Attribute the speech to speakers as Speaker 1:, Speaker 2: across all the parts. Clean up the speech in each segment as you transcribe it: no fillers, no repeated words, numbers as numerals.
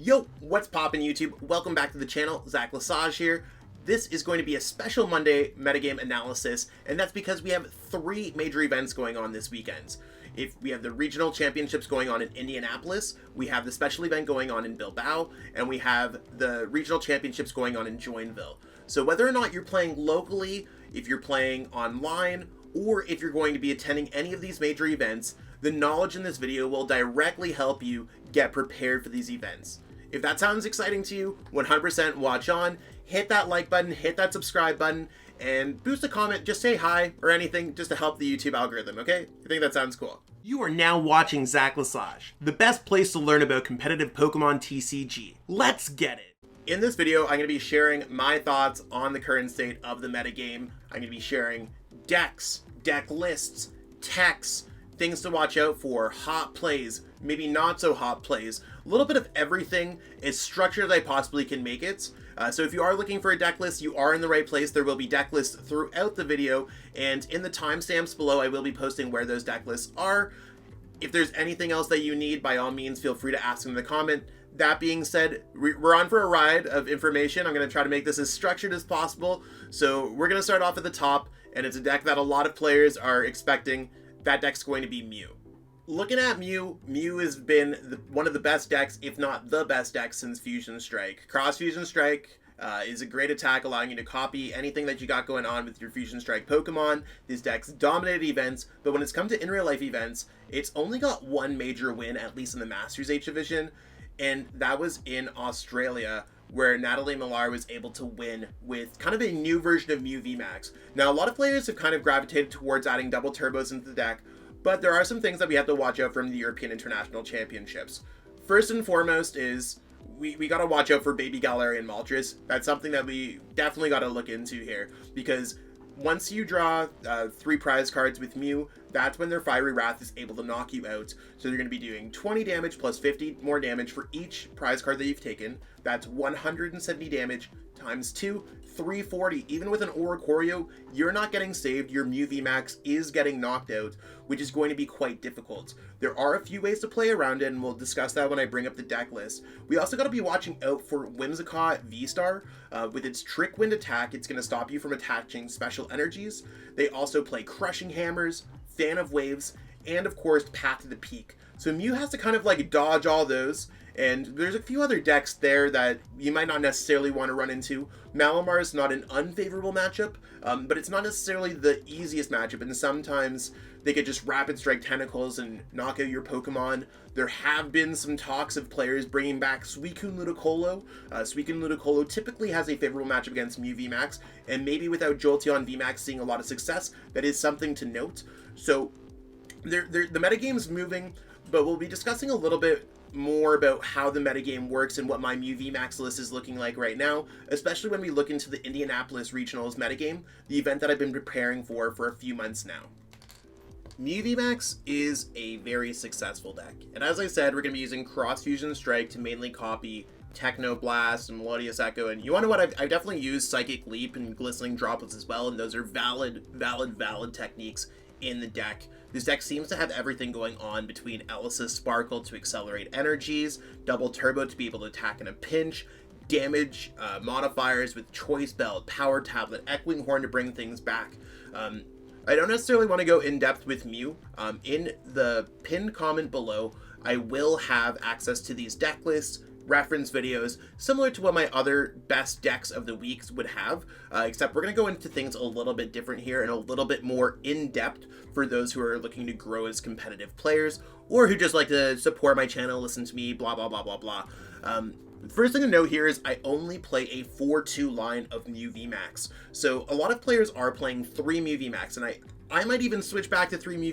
Speaker 1: Yo, what's poppin' YouTube? Welcome back to the channel, Zach Lesage here. This is going to be a special Monday metagame analysis, and that's because we have three major events going on this weekend. If we have the regional championships going on in Indianapolis, we have the special event going on in Bilbao, and we have the regional championships going on in Joinville. So whether or not you're playing locally, if you're playing online, or if you're going to be attending any of these major events, the knowledge in this video will directly help you get prepared for these events. If that sounds exciting to you, 100% watch on, hit that like button, hit that subscribe button, and boost a comment, just say hi or anything just to help the YouTube algorithm, okay? I think that sounds cool. You are now watching Zach Lesage, the best place to learn about competitive Pokemon TCG. Let's get it! In this video, I'm going to be sharing my thoughts on the current state of the metagame. I'm going to be sharing decks, deck lists, techs, things to watch out for, hot plays, maybe not so hot plays, a little bit of everything, as structured as I possibly can make it. So if you are looking for a deck list, you are in the right place. There will be deck lists throughout the video, and in the timestamps below, I will be posting where those deck lists are. If there's anything else that you need, by all means, feel free to ask in the comment. That being said, we're on for a ride of information. I'm going to try to make this as structured as possible. So we're going to start off at the top, and it's a deck that a lot of players are expecting. That deck's going to be Mew. Looking at Mew, Mew has been one of the best decks, if not the best deck, since Fusion Strike. Cross Fusion Strike is a great attack, allowing you to copy anything that you got going on with your Fusion Strike Pokemon. These decks dominated events, but when it's come to in real life events, it's only got one major win, at least in the Masters H Division, and that was in Australia, where Natalie Millar was able to win with kind of a new version of Mew VMAX. Now, a lot of players have kind of gravitated towards adding double turbos into the deck, but there are some things that we have to watch out from the European International Championships. First and foremost is we got to watch out for Baby Galarian Moltres. That's something that we definitely got to look into here, because once you draw 3 prize cards with Mew, that's when their Fiery Wrath is able to knock you out. So you're going to be doing 20 damage plus 50 more damage for each prize card that you've taken. That's 170 damage times 2, 340. Even with an Oricorio, you're not getting saved. Your Mew VMAX is getting knocked out, which is going to be quite difficult. There are a few ways to play around it, and we'll discuss that when I bring up the deck list. We also got to be watching out for Whimsicott VSTAR. With its Trick Wind attack, it's going to stop you from attaching special energies. They also play Crushing Hammers, Fan of Waves, and of course Path to the Peak. So Mew has to kind of like dodge all those, and there's a few other decks there that you might not necessarily want to run into. Malamar is not an unfavorable matchup, but it's not necessarily the easiest matchup, and sometimes they could just Rapid Strike Tentacles and knock out your Pokemon. There have been some talks of players bringing back Suicune Ludicolo. Suicune Ludicolo typically has a favorable matchup against Mew VMAX, and maybe without Jolteon VMAX seeing a lot of success, that is something to note. So the metagame's moving, but we'll be discussing a little bit more about how the metagame works and what my Mew VMAX list is looking like right now, especially when we look into the Indianapolis Regionals metagame, the event that I've been preparing for a few months now. Mew VMAX is a very successful deck, and as I said, we're going to be using Cross Fusion Strike to mainly copy Techno Blast and Melodious Echo, and you want to know what, I've definitely used Psychic Leap and Glistening Droplets as well, and those are valid techniques in the deck. This deck seems to have everything going on between Elysis Sparkle to accelerate energies, Double Turbo to be able to attack in a pinch, damage modifiers with Choice Belt, Power Tablet, Echoing Horn to bring things back. I don't necessarily want to go in depth with Mew. In the pinned comment below, I will have access to these deck lists, reference videos, similar to what my other best decks of the weeks would have, except we're going to go into things a little bit different here and a little bit more in-depth for those who are looking to grow as competitive players, or who just like to support my channel, listen to me, blah, blah, blah, blah, blah. First thing to note here is I only play a 4-2 line of Mew VMAX. So a lot of players are playing 3 Mew VMAX, and I might even switch back to 3 Mew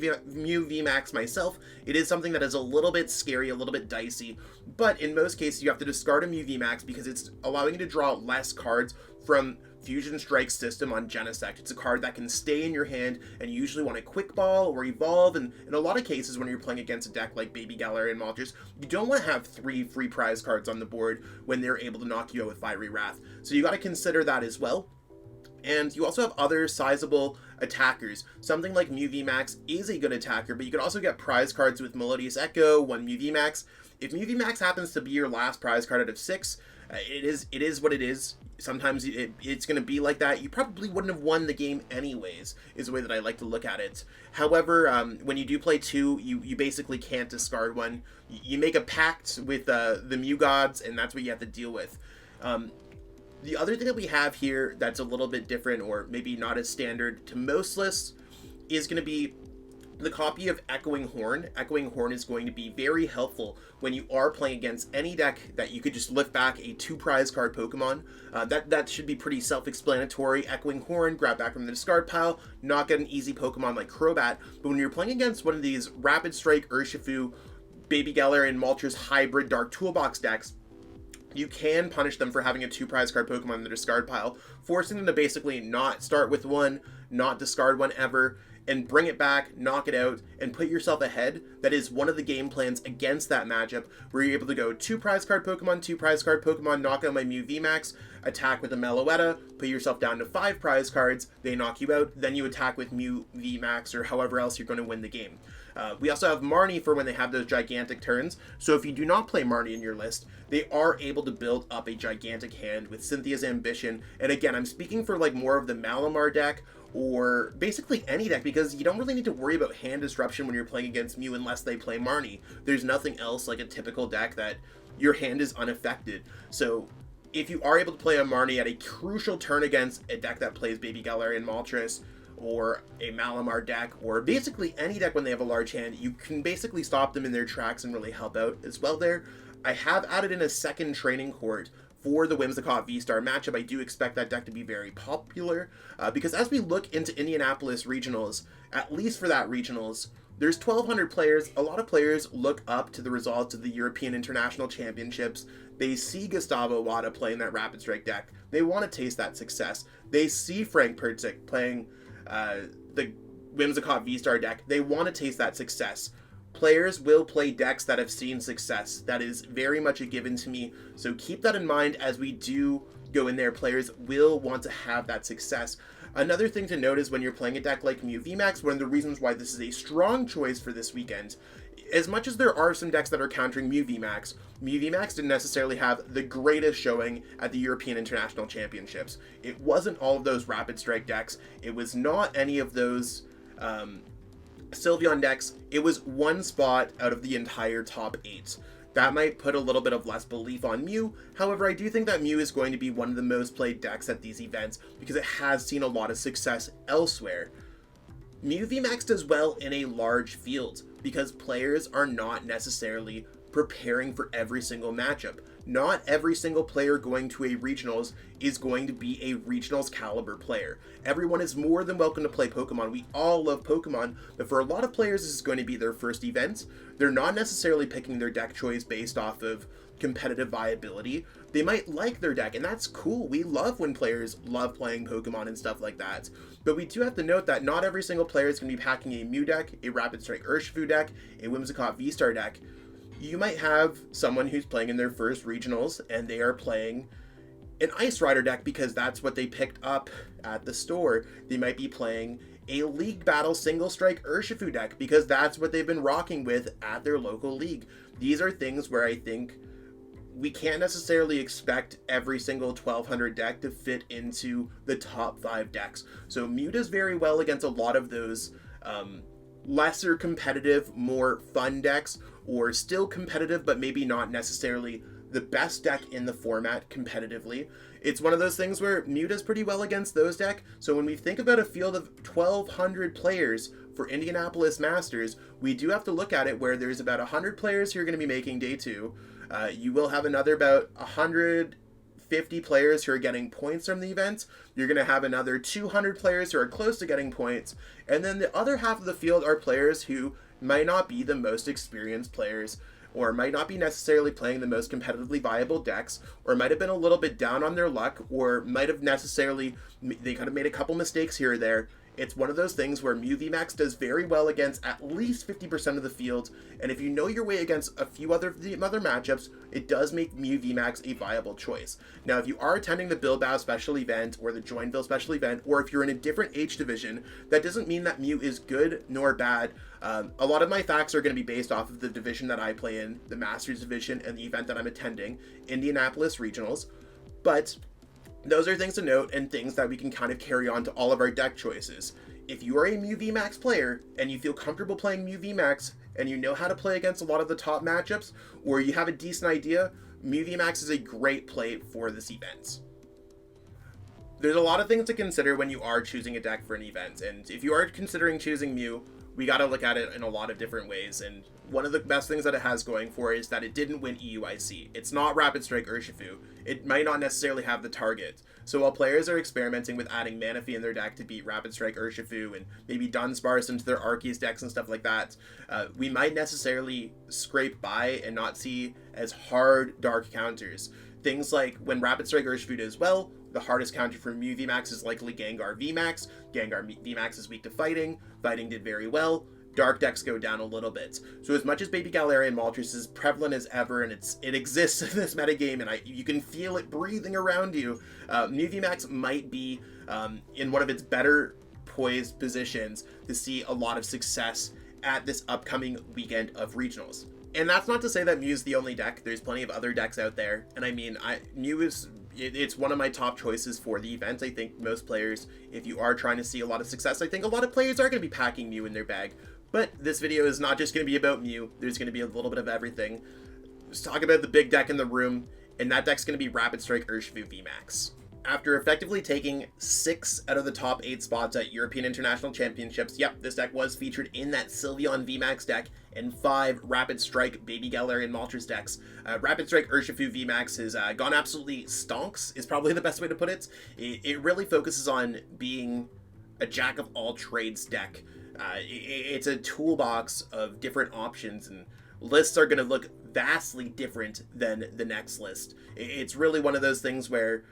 Speaker 1: VMAX myself. It is something that is a little bit scary, a little bit dicey, but in most cases you have to discard a Mew VMAX because it's allowing you to draw less cards from Fusion Strike's system on Genesect. It's a card that can stay in your hand, and you usually want to Quick Ball or Evolve, and in a lot of cases when you're playing against a deck like Baby Galarian Moltres, you don't want to have 3 free prize cards on the board when they're able to knock you out with Fiery Wrath. So you got to consider that as well. And you also have other sizable attackers. Something like Mew VMAX is a good attacker, but you can also get prize cards with Melodious Echo, one Mew VMAX. If Mew VMAX happens to be your last prize card out of 6, it is what it is. Sometimes it's going to be like that. You probably wouldn't have won the game anyways, is the way that I like to look at it. However, when you do play 2, you basically can't discard one. You make a pact with the Mew gods, and that's what you have to deal with. The other thing that we have here that's a little bit different, or maybe not as standard to most lists, is going to be the copy of Echoing Horn. Echoing Horn is going to be very helpful when you are playing against any deck that you could just lift back a 2 prize card Pokemon. That should be pretty self-explanatory. Echoing Horn, grab back from the discard pile, not get an easy Pokemon like Crobat. But when you're playing against one of these Rapid Strike, Urshifu, Baby Galarian, Moltres hybrid Dark Toolbox decks, you can punish them for having a 2 prize card Pokemon in the discard pile, forcing them to basically not start with one, not discard one ever, and bring it back, knock it out, and put yourself ahead. That is one of the game plans against that matchup, where you're able to go 2 prize card Pokemon, 2 prize card Pokemon, knock out my Mew VMAX, attack with a Meloetta, put yourself down to 5 prize cards, they knock you out, then you attack with Mew VMAX or however else you're going to win the game. We also have Marnie for when they have those gigantic turns, so if you do not play Marnie in your list, they are able to build up a gigantic hand with Cynthia's Ambition. And again, I'm speaking for like more of the Malamar deck, or basically any deck, because you don't really need to worry about hand disruption when you're playing against Mew unless they play Marnie. There's nothing else like a typical deck that your hand is unaffected. So if you are able to play a Marnie at a crucial turn against a deck that plays Baby Galarian Moltres, or a Malamar deck, or basically any deck when they have a large hand, you can basically stop them in their tracks and really help out as well there. I have added in a second training court for the Whimsicott VSTAR matchup. I do expect that deck to be very popular, because as we look into Indianapolis regionals, at least for that regionals, there's 1,200 players. A lot of players look up to the results of the European International Championships. They see Gustavo Wada playing that Rapid Strike deck. They want to taste that success. They see Frank Pertzik playing the Whimsicott VSTAR deck. They want to taste that success. Players will play decks that have seen success. That is very much a given to me. So keep that in mind as we do go in there. Players will want to have that success. Another thing to note is when you're playing a deck like Mew VMAX, one of the reasons why this is a strong choice for this weekend, as much as there are some decks that are countering Mew VMAX didn't necessarily have the greatest showing at the European International Championships. It wasn't all of those Rapid Strike decks. It was not any of those Sylveon decks. It was one spot out of the entire top 8. That might put a little bit of less belief on Mew. However, I do think that Mew is going to be one of the most played decks at these events because it has seen a lot of success elsewhere. Mew VMAX does well in a large field because players are not necessarily preparing for every single matchup. Not every single player going to a regionals is going to be a regionals caliber player. Everyone is more than welcome to play Pokemon. We all love Pokemon, but for a lot of players this is going to be their first event. They're not necessarily picking their deck choice based off of competitive viability. They might like their deck, and that's cool. We love when players love playing Pokemon and stuff like that. But we do have to note that not every single player is going to be packing a Mew deck, a Rapid Strike Urshifu deck, a Whimsicott VSTAR deck. You might have someone who's playing in their first regionals and they are playing an Ice Rider deck because that's what they picked up at the store. They might be playing a League Battle Single Strike Urshifu deck because that's what they've been rocking with at their local league. These are things where I think we can't necessarily expect every single 1,200 deck to fit into the top 5 decks. So Mew does very well against a lot of those lesser competitive, more fun decks, or still competitive but maybe not necessarily the best deck in the format competitively. It's one of those things where Mew does pretty well against those decks. So when we think about a field of 1,200 players for Indianapolis Masters, we do have to look at it where there's about 100 players who are going to be making day 2. You will have another about 150 players who are getting points from the event. You're going to have another 200 players who are close to getting points. And then the other half of the field are players who might not be the most experienced players, or might not be necessarily playing the most competitively viable decks, or might have been a little bit down on their luck, or might have necessarily, they could have made a couple mistakes here or there, It's one of those things where Mew VMAX does very well against at least 50% of the field, and if you know your way against a few other matchups, it does make Mew VMAX a viable choice. Now, if you are attending the Bilbao special event or the Joinville special event, or if you're in a different age division, that doesn't mean that Mew is good nor bad. A lot of my facts are going to be based off of the division that I play in, the Masters division, and the event that I'm attending, Indianapolis Regionals, but those are things to note and things that we can kind of carry on to all of our deck choices. If you are a Mew VMAX player and you feel comfortable playing Mew VMAX and you know how to play against a lot of the top matchups, or you have a decent idea, Mew VMAX is a great play for this event. There's a lot of things to consider when you are choosing a deck for an event, and if you are considering choosing Mew, we got to look at it in a lot of different ways, and one of the best things that it has going for it is that it didn't win EUIC. It's not Rapid Strike Urshifu. It might not necessarily have the target. So while players are experimenting with adding Manaphy in their deck to beat Rapid Strike Urshifu and maybe Dunsparce into their Arceus decks and stuff like that, we might necessarily scrape by and not see as hard dark counters. Things like when Rapid Strike Urshifu does well, the hardest counter for Mew VMAX is likely Gengar VMAX. Gengar VMAX is weak to Fighting. Fighting did very well. Dark decks go down a little bit. So as much as Baby Galarian Moltres is prevalent as ever, and it exists in this metagame, and you can feel it breathing around you, Mew VMAX might be in one of its better poised positions to see a lot of success at this upcoming weekend of regionals. And that's not to say that Mew's the only deck. There's plenty of other decks out there, and I mean, Mew is... It's one of my top choices for the event. I think most players, if you are trying to see a lot of success, I think a lot of players are going to be packing Mew in their bag. But this video is not just going to be about Mew. There's going to be a little bit of everything. Let's talk about the big deck in the room, and that deck's going to be Rapid Strike Urshifu VMAX. After effectively taking 6 out of the top 8 spots at European International Championships, yep, this deck was featured in that Sylveon VMAX deck and 5 Rapid Strike Baby Galarian Moltres decks. Rapid Strike Urshifu VMAX has gone absolutely stonks, is probably the best way to put it. It really focuses on being a jack-of-all-trades deck. It's a toolbox of different options, and lists are going to look vastly different than the next list. It's really one of those things where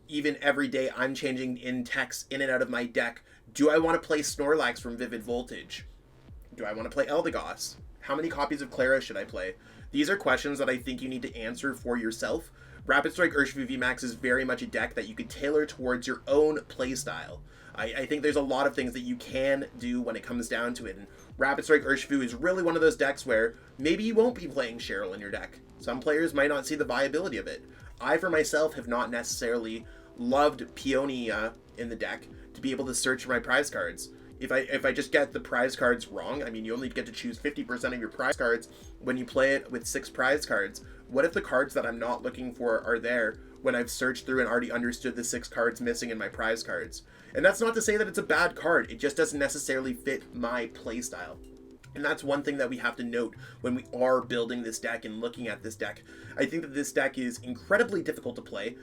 Speaker 1: even every day I'm changing in text in and out of my deck. Do I want to play Snorlax from Vivid Voltage? Do I want to play Eldegoss? How many copies of Clara should I play? These are questions that I think you need to answer for yourself. Rapid Strike Urshifu VMAX is very much a deck that you could tailor towards your own playstyle. I think there's a lot of things that you can do when it comes down to it, and Rapid Strike Urshifu is really one of those decks where maybe you won't be playing Cheryl in your deck. Some players might not see the viability of it. I, for myself, have not necessarily loved Peonia in the deck to be able to search for my prize cards. If I just get the prize cards wrong, I mean, you only get to choose 50% of your prize cards when you play it with 6 prize cards. What if the cards that I'm not looking for are there when I've searched through and already understood the 6 cards missing in my prize cards? And that's not to say that it's a bad card, it just doesn't necessarily fit my playstyle. And that's one thing that we have to note when we are building this deck and looking at this deck. I think that this deck is incredibly difficult to play.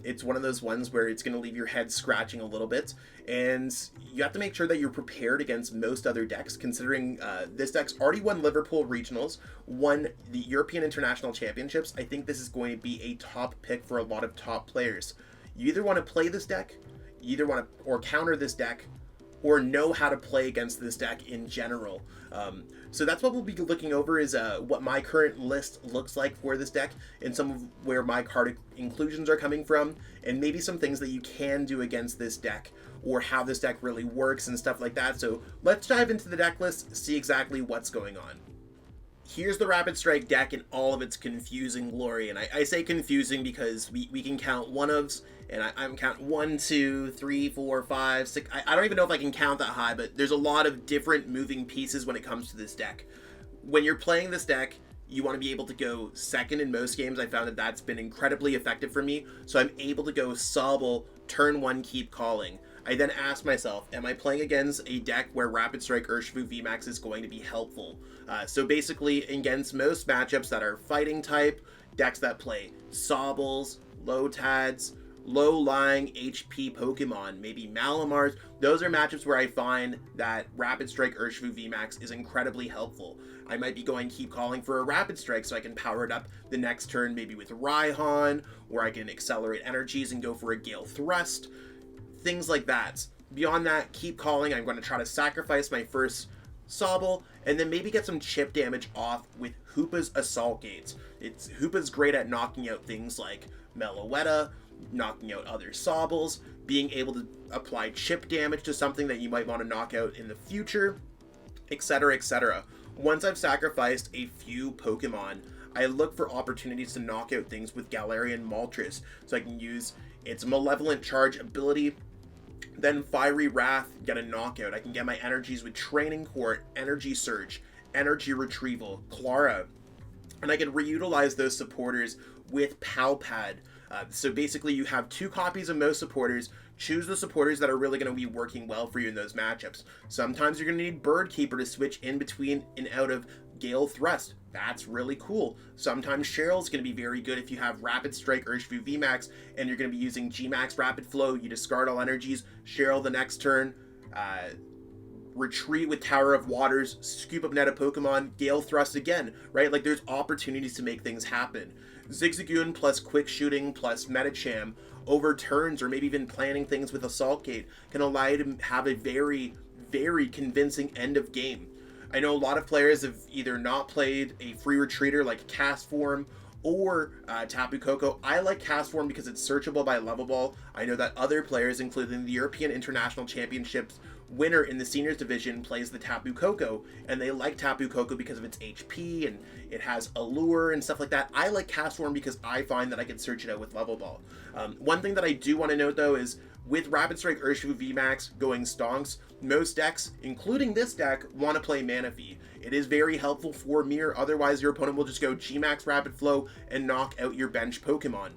Speaker 1: It's one of those ones where it's going to leave your head scratching a little bit. And you have to make sure that you're prepared against most other decks, considering this deck's already won Liverpool Regionals, won the European International Championships. I think this is going to be a top pick for a lot of top players. You either want to play this deck, you either want to or counter this deck, or know how to play against this deck in general. So that's what we'll be looking over, is what my current list looks like for this deck, and some of where my card inclusions are coming from, and maybe some things that you can do against this deck, or how this deck really works and stuff like that. So let's dive into the deck list, see exactly what's going on. Here's the Rapid Strike deck in all of its confusing glory, and I say confusing because we can count one-ofs, and I'm counting 1, 2, 3, 4, 5, 6. I don't even know if I can count that high, but there's a lot of different moving pieces when it comes to this deck. When you're playing this deck, you want to be able to go second in most games. I found that that's been incredibly effective for me, so I'm able to go Sobble, turn 1, keep calling. I then ask myself, am I playing against a deck where Rapid Strike Urshifu VMAX is going to be helpful? So basically, against most matchups that are fighting type, decks that play Sobbles, Lotads, low-lying HP Pokemon, maybe Malamars, those are matchups where I find that Rapid Strike Urshifu VMAX is incredibly helpful. I might be going keep calling for a Rapid Strike so I can power it up the next turn, maybe with Raihan, or I can accelerate energies and go for a Gale Thrust. Things like that. Beyond that, keep calling. I'm going to try to sacrifice my first Sobble, and then maybe get some chip damage off with Hoopa's Assault Gates. Hoopa's great at knocking out things like Meloetta, knocking out other Sobbles, being able to apply chip damage to something that you might want to knock out in the future, etc, etc. Once I've sacrificed a few Pokemon, I look for opportunities to knock out things with Galarian Moltres, so I can use its Malevolent Charge ability. Then Fiery Wrath, get a knockout. I can get my energies with Training Court, Energy Surge, Energy Retrieval, Clara. And I can reutilize those supporters with Palpad. So basically you have 2 copies of most supporters. Choose the supporters that are really going to be working well for you in those matchups. Sometimes you're going to need Bird Keeper to switch in between and out of Gale Thrust. That's really cool. Sometimes Cheryl's going to be very good if you have Rapid Strike Urshifu VMAX and you're going to be using Gmax Rapid Flow. You discard all energies, Cheryl the next turn, retreat with Tower of Waters, scoop up Neta Pokemon, Gale Thrust again, right? Like, there's opportunities to make things happen. Zigzagoon plus Quick Shooting plus Metacham over turns, or maybe even planning things with Assault Gate, can allow you to have a very, very convincing end of game. I know a lot of players have either not played a free retreater like Cast Form or Tapu Koko. I like Cast Form because it's searchable by Level Ball. I know that other players, including the European International Championships winner in the seniors division, plays the Tapu Koko, and they like Tapu Koko because of its HP and it has allure and stuff like that. I like Cast Form because I find that I can search it out with Level Ball. One thing that I do want to note though is, with Rapid Strike Urshifu VMAX going stonks, most decks, including this deck, want to play Manaphy. It is very helpful for Mirror, otherwise your opponent will just go Gmax Rapid Flow and knock out your bench Pokemon.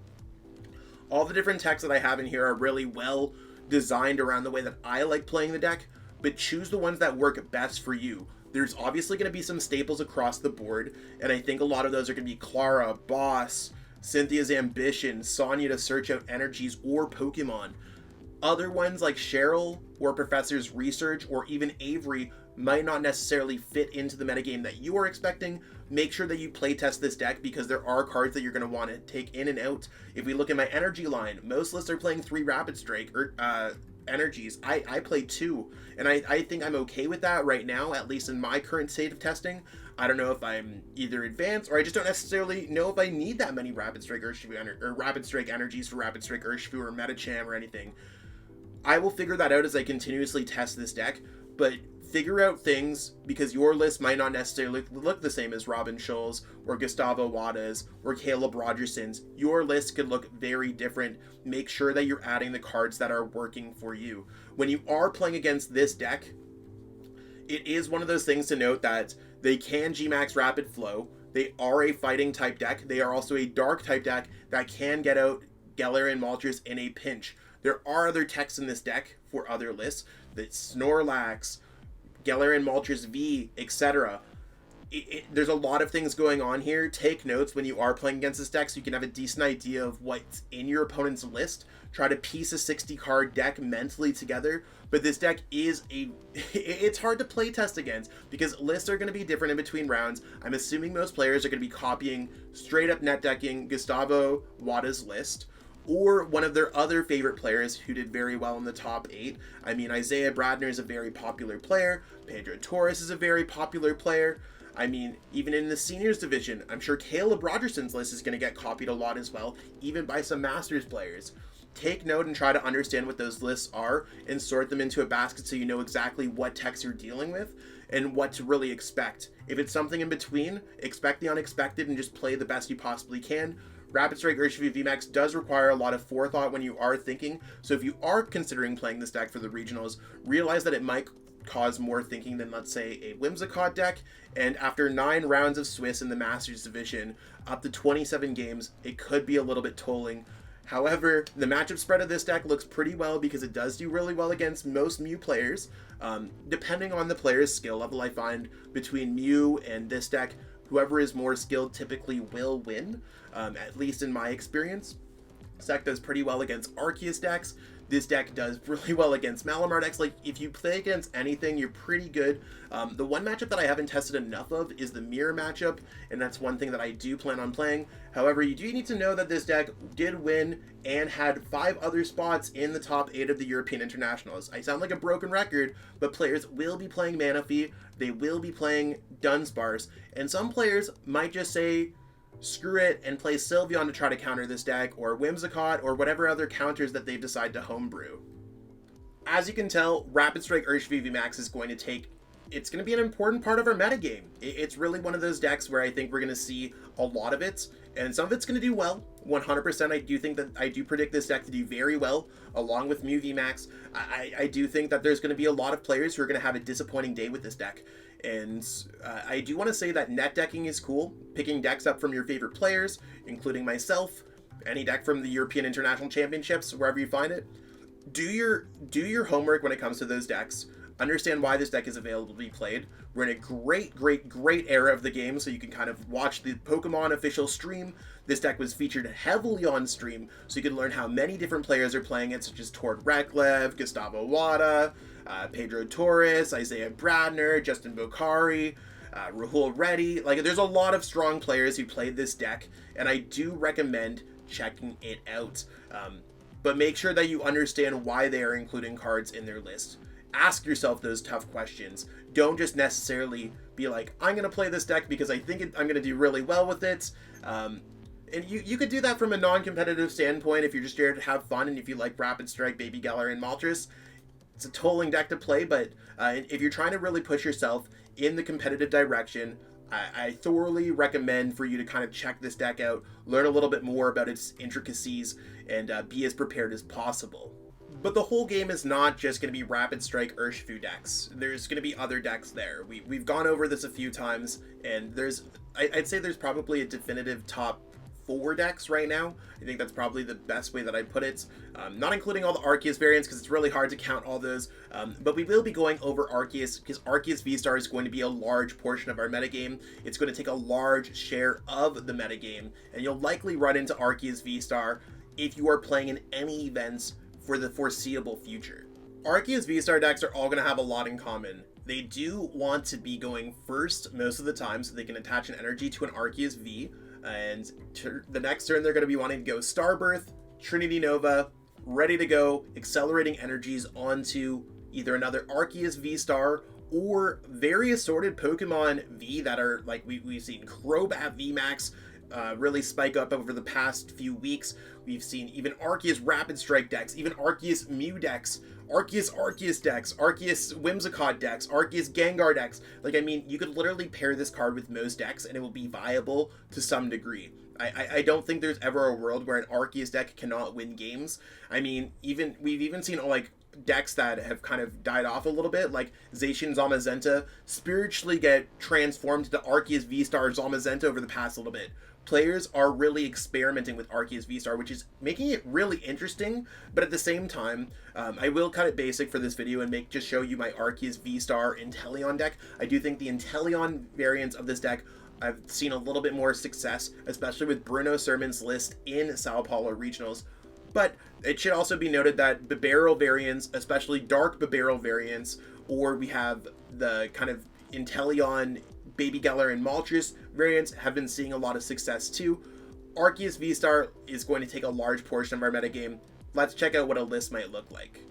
Speaker 1: All the different techs that I have in here are really well designed around the way that I like playing the deck, but choose the ones that work best for you. There's obviously going to be some staples across the board, and I think a lot of those are going to be Clara, Boss, Cynthia's Ambition, Sonya to search out energies, or Pokemon. Other ones like Cheryl or Professor's Research or even Avery might not necessarily fit into the metagame that you are expecting. Make sure that you playtest this deck because there are cards that you're going to want to take in and out. If we look at my energy line, most lists are playing 3 Rapid Strike or energies. I play 2, and I think I'm okay with that right now, at least in my current state of testing. I don't know if I'm either advanced, or I just don't necessarily know if I need that many Rapid Strike Urshifu or Rapid Strike energies for Rapid Strike Urshifu or Metacham or anything. I will figure that out as I continuously test this deck, but figure out things, because your list might not necessarily look the same as Robin Schulz or Gustavo Wada's or Caleb Rogerson's. Your list could look very different. Make sure that you're adding the cards that are working for you. When you are playing against this deck, it is one of those things to note that they can Gmax Rapid Flow. They are a fighting type deck. They are also a dark type deck that can get out Galarian Moltres in a pinch. There are other techs in this deck for other lists, that Snorlax, Galarian Moltres V, etc. There's a lot of things going on here. Take notes when you are playing against this deck so you can have a decent idea of what's in your opponent's list. Try to piece a 60 card deck mentally together, but this deck is it's hard to play test against because lists are going to be different in between rounds. I'm assuming most players are going to be copying straight up net decking Gustavo Wada's list, or one of their other favorite players who did very well in the top 8. I mean, Isaiah Bradner is a very popular player. Pedro Torres is a very popular player. I mean, even in the seniors division, I'm sure Caleb Rogerson's list is going to get copied a lot as well, even by some Masters players. Take note and try to understand what those lists are and sort them into a basket so you know exactly what techs you're dealing with and what to really expect. If it's something in between, expect the unexpected and just play the best you possibly can. Rapid Strike Urshifu VMAX does require a lot of forethought when you are thinking, so if you are considering playing this deck for the regionals, realize that it might cause more thinking than, let's say, a Whimsicott deck, and after 9 rounds of Swiss in the Masters division, up to 27 games, it could be a little bit tolling. However, the matchup spread of this deck looks pretty well because it does do really well against most Mew players. Depending on the player's skill level, I find between Mew and this deck, whoever is more skilled typically will win, at least in my experience. This deck does pretty well against Arceus decks. This deck does really well against Malamar decks. Like, if you play against anything, you're pretty good. The one matchup that I haven't tested enough of is the mirror matchup, and that's one thing that I do plan on playing. However, you do need to know that this deck did win and had 5 other spots in the top 8 of the European Internationals. I sound like a broken record, but players will be playing Manaphy, they will be playing Dunsparce, and some players might just say, screw it, and play Sylveon to try to counter this deck, or Whimsicott, or whatever other counters that they decide to homebrew. As you can tell, Rapid Strike Urshifu VMAX is going to be an important part of our metagame. It's really one of those decks where I think we're going to see a lot of it, and some of it's going to do well. 100%, I do predict this deck to do very well, along with Mew VMAX. I do think that there's going to be a lot of players who are going to have a disappointing day with this deck. And I do want to say that net decking is cool, picking decks up from your favorite players, including myself, any deck from the European International Championships, wherever you find it. Do your homework when it comes to those decks. Understand why this deck is available to be played. We're in a great era of the game, so you can kind of watch the Pokemon official stream. This deck was featured heavily on stream, so you can learn how many different players are playing it, such as Tord Reklev, Gustavo Wada, Pedro Torres, Isaiah Bradner, Justin Bocari, Rahul Reddy. Like, there's a lot of strong players who played this deck, and I do recommend checking it out. But make sure that you understand why they are including cards in their list. Ask yourself those tough questions. Don't just necessarily be like, I'm going to play this deck because I think I'm going to do really well with it. And you could do that from a non-competitive standpoint if you're just here to have fun, and if you like Rapid Strike, Baby Galar, and Moltres. It's a tolling deck to play, but if you're trying to really push yourself in the competitive direction, I thoroughly recommend for you to kind of check this deck out, learn a little bit more about its intricacies, and be as prepared as possible. But the whole game is not just going to be Rapid Strike Urshifu decks. There's going to be other decks there. We've gone over this a few times, and I'd say there's probably a definitive top 4 decks right now. I think that's probably the best way that I put it. Not including all the Arceus variants, because it's really hard to count all those. But we will be going over Arceus, because Arceus VSTAR is going to be a large portion of our metagame. It's going to take a large share of the metagame, and you'll likely run into Arceus VSTAR if you are playing in any events for the foreseeable future. Arceus VSTAR decks are all going to have a lot in common. They do want to be going first most of the time, so they can attach an energy to an Arceus V, and the next turn they're going to be wanting to go Starbirth, Trinity Nova, ready to go, accelerating energies onto either another Arceus VSTAR or very assorted Pokemon V that are, like, we've seen Crobat VMAX really spike up over the past few weeks. We've seen even Arceus Rapid Strike decks, even Arceus Mew decks, Arceus decks, Arceus Whimsicott decks, Arceus Gengar decks. Like, I mean, you could literally pair this card with most decks and it will be viable to some degree. I don't think there's ever a world where an Arceus deck cannot win games. I mean, we've even seen, like, decks that have kind of died off a little bit, like Zacian Zamazenta, spiritually get transformed to Arceus VSTAR Zamazenta over the past little bit. Players are really experimenting with Arceus VSTAR, which is making it really interesting, but at the same time, I will cut it basic for this video and just show you my Arceus VSTAR Inteleon deck. I do think the Inteleon variants of this deck, I've seen a little bit more success, especially with Bruno Sermon's list in Sao Paulo Regionals. But it should also be noted that Bibarel variants, especially dark Bibarel variants, or we have the kind of Inteleon, Baby Galar, and Moltres variants have been seeing a lot of success too. Arceus VSTAR is going to take a large portion of our metagame. Let's check out what a list might look like.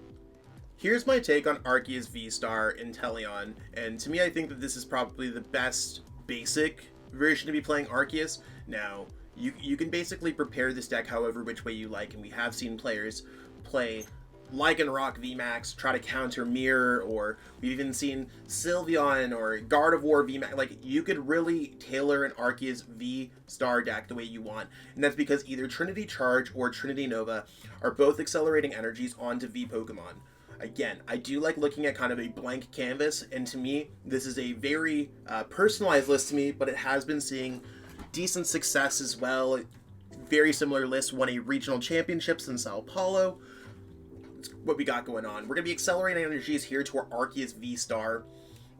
Speaker 1: Here's my take on Arceus VSTAR Inteleon, and to me I think that this is probably the best basic version to be playing Arceus. Now, you can basically prepare this deck however which way you like, and we have seen players play Lycanroc VMAX, try to counter Mirror, or we've even seen Sylveon or Gardevoir VMAX. Like, you could really tailor an Arceus VSTAR deck the way you want, and that's because either Trinity Charge or Trinity Nova are both accelerating energies onto V Pokemon. Again, I do like looking at kind of a blank canvas, and to me, this is a very personalized list to me, but it has been seeing decent success as well. Very similar list, won a regional championships in Sao Paulo. That's what we got going on. We're going to be accelerating energies here to our Arceus VSTAR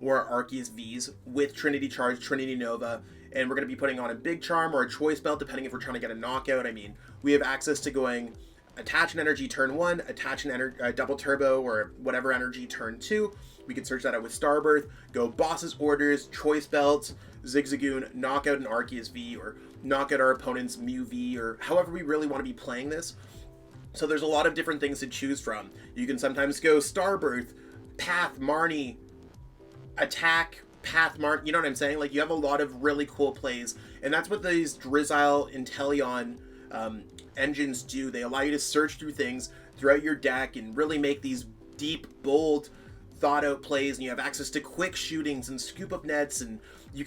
Speaker 1: or our Arceus Vs with Trinity Charge, Trinity Nova, and we're going to be putting on a Big Charm or a Choice Belt, depending if we're trying to get a knockout. I mean, we have access to going attach an energy turn 1, attach an double turbo or whatever energy turn 2. We can search that out with Starbirth, go Boss's Orders, Choice Belt, Zigzagoon, knock out an Arceus V, or knock out our opponent's Mew V, or however we really want to be playing this. So there's a lot of different things to choose from. You can sometimes go Starbirth, Path, Marnie, Attack, Path, Marnie, you know what I'm saying? Like, you have a lot of really cool plays, and that's what these Drizzile, Inteleon engines do. They allow you to search through things throughout your deck and really make these deep, bold, thought out plays, and you have access to quick shootings and scoop up nets, and you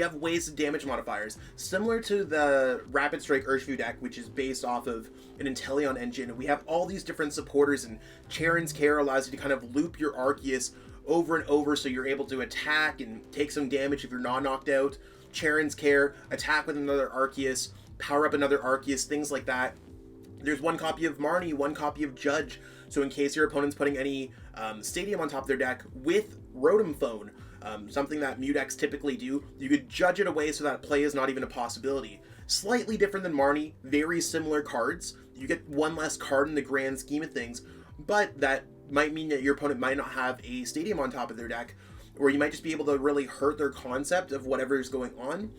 Speaker 1: have ways to damage modifiers similar to the Rapid Strike Urshifu deck, which is based off of an Inteleon engine. We have all these different supporters, and Charon's Care allows you to kind of loop your Arceus over and over, so you're able to attack and take some damage if you're not knocked out. Charon's Care, attack with another Arceus, power up another Arceus, things like that. There's one copy of Marnie, one copy of Judge, so in case your opponent's putting any Stadium on top of their deck with Rotom Phone, something that Mew decks typically do, you could judge it away so that play is not even a possibility. Slightly different than Marnie, very similar cards. You get one less card in the grand scheme of things, but that might mean that your opponent might not have a Stadium on top of their deck, or you might just be able to really hurt their concept of whatever is going on.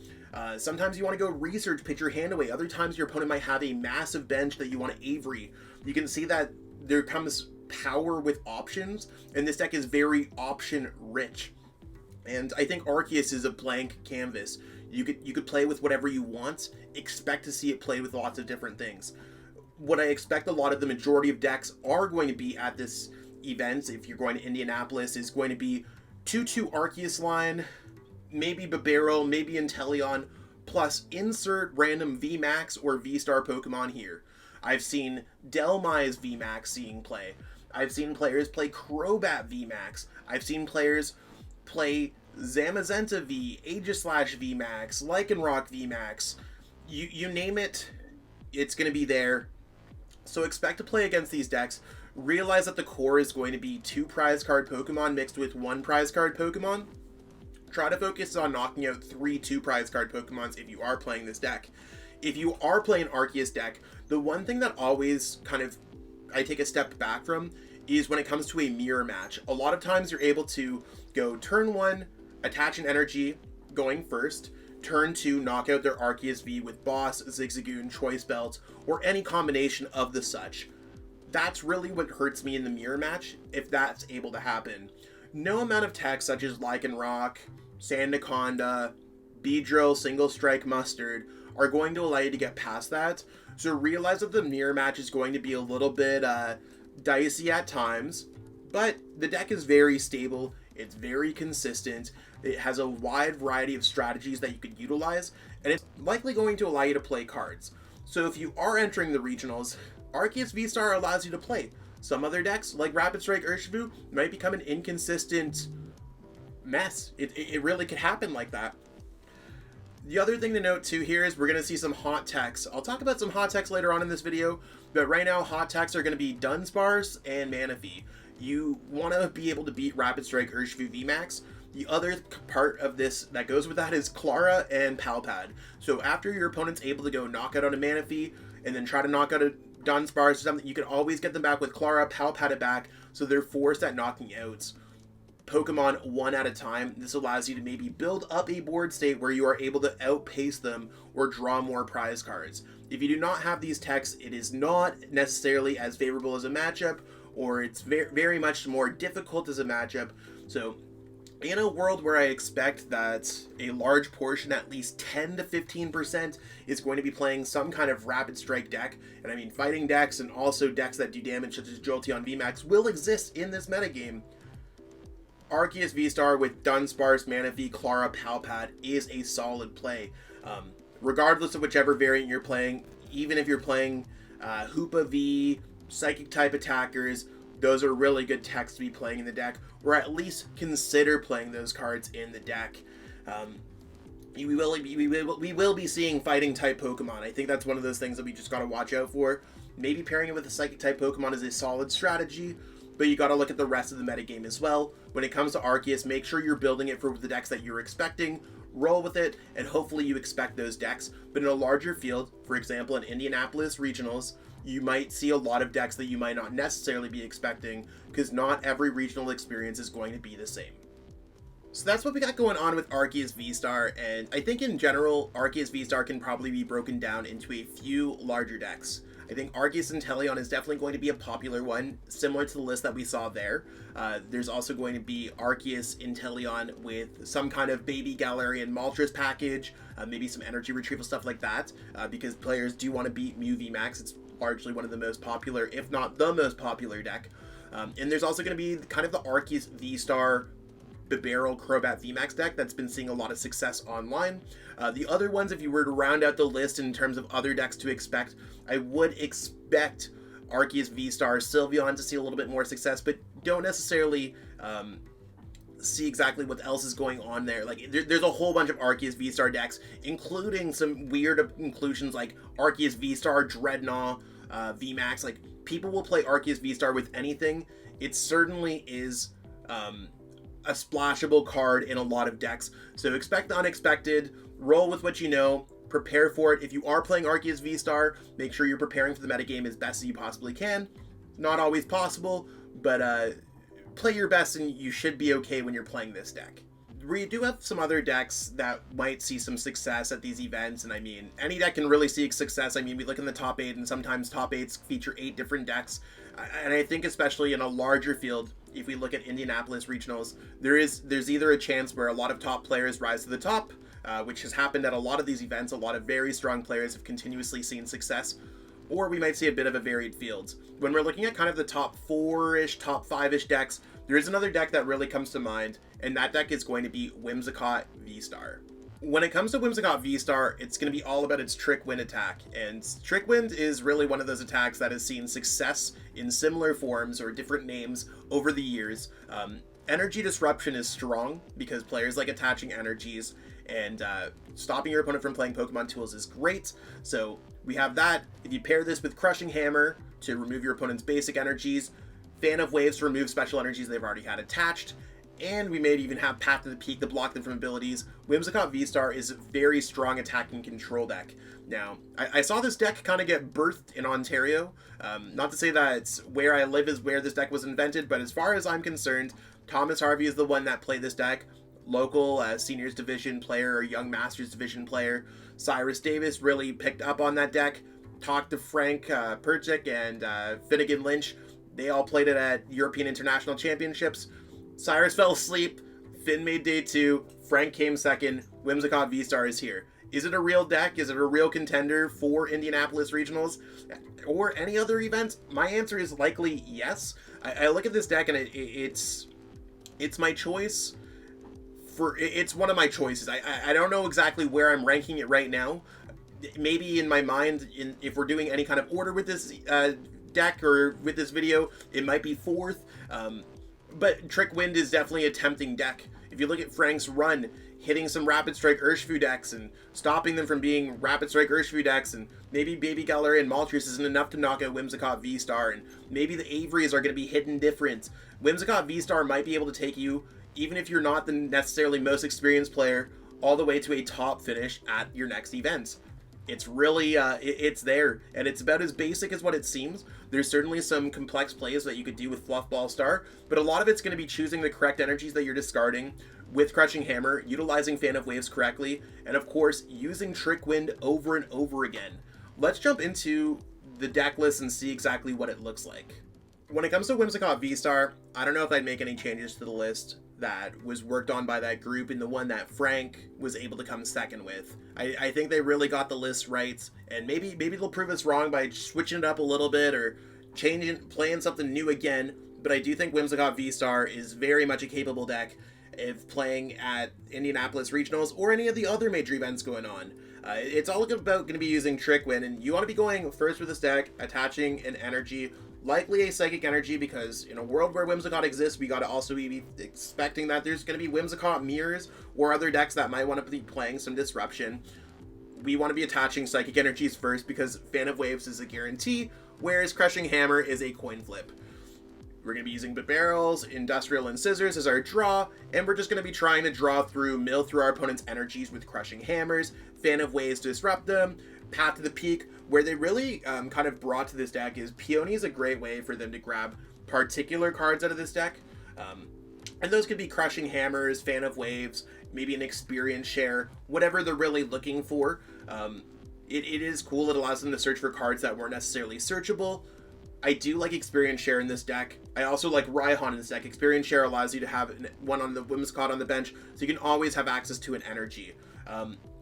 Speaker 1: Sometimes you want to go research, pitch your hand away. Other times your opponent might have a massive bench that you want to Avery. You can see that there comes power with options, and this deck is very option rich. And I think Arceus is a blank canvas. You could play with whatever you want, expect to see it played with lots of different things. What I expect a lot of the majority of decks are going to be at this event, if you're going to Indianapolis, is going to be 2/2 Arceus line, maybe Babero, maybe Inteleon, plus insert random VMAX or VSTAR Pokemon here. I've seen Delmai's VMAX seeing play. I've seen players play Crobat VMAX. I've seen players play Zamazenta V, Aegislash VMAX, Lycanroc VMAX. You name it, it's going to be there. So expect to play against these decks. Realize that the core is going to be 2 prize card Pokemon mixed with 1 prize card Pokemon. Try to focus on knocking out 3 2 prize card Pokemons if you are playing this deck. If you are playing Arceus deck, the one thing that always kind of I take a step back from is when it comes to a mirror match. A lot of times you're able to go turn 1, attach an energy going first, turn 2, knock out their Arceus V with Boss, Zigzagoon, Choice Belt, or any combination of the such. That's really what hurts me in the mirror match, if that's able to happen. No amount of tech such as Lycanroc, Sandaconda, Beedrill, Single Strike, Mustard are going to allow you to get past that. So realize that the mirror match is going to be a little bit dicey at times, but the deck is very stable, it's very consistent, it has a wide variety of strategies that you could utilize, and it's likely going to allow you to play cards. So if you are entering the regionals, Arceus VSTAR allows you to play. Some other decks, like Rapid Strike Urshifu, might become an inconsistent mess. It really could happen like that. The other thing to note too here is we're going to see some hot techs. I'll talk about some hot techs later on in this video, but right now hot techs are going to be Dunsparce and Manaphy. You want to be able to beat Rapid Strike Urshifu VMAX. The other part of this that goes with that is Clara and Palpad. So after your opponent's able to go knock out on a Manaphy and then try to knock out a Dunsparce or something, you can always get them back with Clara, Palpad it back, so they're forced at knocking out Pokemon one at a time. This allows you to maybe build up a board state where you are able to outpace them or draw more prize cards. If you do not have these techs, it is not necessarily as favorable as a matchup, or it's very much more difficult as a matchup. So in a world where I expect that a large portion, at least 10 to 15%, is going to be playing some kind of Rapid Strike deck, and I mean fighting decks and also decks that do damage such as Jolteon VMAX will exist in this metagame, Arceus VSTAR with Dunsparce, Manaphy, Clara, Palpad is a solid play. Regardless of whichever variant you're playing, even if you're playing Hoopa V, Psychic type attackers, those are really good techs to be playing in the deck, or at least consider playing those cards in the deck. We will be seeing fighting type Pokemon. I think that's one of those things that we just got to watch out for. Maybe pairing it with a Psychic type Pokemon is a solid strategy, but you got to look at the rest of the metagame as well. When it comes to Arceus, make sure you're building it for the decks that you're expecting, roll with it, and hopefully you expect those decks. But in a larger field, for example, in Indianapolis regionals, you might see a lot of decks that you might not necessarily be expecting, because not every regional experience is going to be the same. So that's what we got going on with Arceus VSTAR, and I think in general, Arceus VSTAR can probably be broken down into a few larger decks. I think Arceus Inteleon is definitely going to be a popular one, similar to the list that we saw there. There's also going to be Arceus Inteleon with some kind of Baby Galarian Moltres package, maybe some energy retrieval stuff like that, because players do want to beat Mew VMAX. It's largely one of the most popular, if not the most popular deck. And there's also going to be kind of the Arceus VSTAR Bibarel Crobat VMAX deck that's been seeing a lot of success online. The other ones, if you were to round out the list in terms of other decks to expect, I would expect Arceus VSTAR Sylveon to see a little bit more success, but don't necessarily see exactly what else is going on there. Like, there's a whole bunch of Arceus VSTAR decks, including some weird inclusions like Arceus VSTAR Dreadnought VMAX. Like, people will play Arceus VSTAR with anything. It certainly is a splashable card in a lot of decks, so expect the unexpected, roll with what you know, prepare for it. If you are playing Arceus VSTAR, make sure you're preparing for the metagame as best as you possibly can. Not always possible, but play your best and you should be okay when you're playing this deck. We do have some other decks that might see some success at these events, and I mean, any deck can really see success. I mean, we look in the top 8, and sometimes top 8s feature 8 different decks, and I think especially in a larger field, if we look at Indianapolis regionals, there's either a chance where a lot of top players rise to the top, which has happened at a lot of these events. A lot of very strong players have continuously seen success, or we might see a bit of a varied field. When we're looking at kind of the top 4-ish, top 5-ish decks, there is another deck that really comes to mind, and that deck is going to be Whimsicott VSTAR. When it comes to Whimsicott VSTAR, it's going to be all about its Trick Wind attack, and Trick Wind is really one of those attacks that has seen success in similar forms or different names over the years. Energy Disruption is strong because players like attaching energies, and stopping your opponent from playing Pokemon tools is great. So we have that. If you pair this with Crushing Hammer to remove your opponent's basic energies, Fan of Waves to remove special energies they've already had attached, and we may even have Path to the Peak to block them from abilities, Whimsicott VSTAR is a very strong attacking control deck. Now, I saw this deck kind of get birthed in Ontario. Not to say that where I live is where this deck was invented, but as far as I'm concerned, Thomas Harvey is the one that played this deck. Local Seniors Division player or Young Masters Division player. Cyrus Davis really picked up on that deck. Talked to Frank Perchik and Finnegan Lynch. They all played it at European International Championships. Cyrus fell asleep, Finn made day 2, Frank came second, Whimsicott VSTAR is here. Is it a real deck? Is it a real contender for Indianapolis Regionals or any other events? My answer is likely yes. I look at this deck and it's my choice. It's one of my choices. I don't know exactly where I'm ranking it right now. Maybe in my mind, if we're doing any kind of order with this deck or with this video, it might be 4th. But Trick Wind is definitely a tempting deck. If you look at Frank's run, hitting some Rapid Strike Urshifu decks and stopping them from being Rapid Strike Urshifu decks, and maybe Baby Galarian Moltres isn't enough to knock out Whimsicott VSTAR, and maybe the Averys are going to be hidden different. Whimsicott VSTAR might be able to take you, even if you're not the necessarily most experienced player, all the way to a top finish at your next event. It's really, it's there, and it's about as basic as what it seems. There's certainly some complex plays that you could do with Fluffball Star, but a lot of it's going to be choosing the correct energies that you're discarding with Crushing Hammer, utilizing Fan of Waves correctly, and of course, using Trick Wind over and over again. Let's jump into the deck list and see exactly what it looks like. When it comes to Whimsicott VSTAR, I don't know if I'd make any changes to the list that was worked on by that group and the one that Frank was able to come second with. I think they really got the list right, and maybe they'll prove us wrong by switching it up a little bit or playing something new again, but I do think Whimsicott VSTAR is very much a capable deck if playing at Indianapolis Regionals or any of the other major events going on. It's all about going to be using Trick Wind, and you want to be going first with this deck, attaching an energy, likely a Psychic Energy, because in a world where Whimsicott exists, we got to also be expecting that there's going to be Whimsicott mirrors or other decks that might want to be playing some disruption. We want to be attaching Psychic Energies first because Fan of Waves is a guarantee, whereas Crushing Hammer is a coin flip. We're going to be using barrels, industrial, and scissors as our draw, and we're just going to be trying to mill through our opponent's energies with crushing hammers, fan of waves to disrupt them, path to the peak. Where they really kind of brought to this deck is Peony is a great way for them to grab particular cards out of this deck. And those could be crushing hammers, fan of waves, maybe an experience share, whatever they're really looking for. It is cool. It allows them to search for cards that weren't necessarily searchable. I do like experience share in this deck. I also like Raihan in this deck. Experience share allows you to have one on the Whimsicott on the bench, so you can always have access to an energy.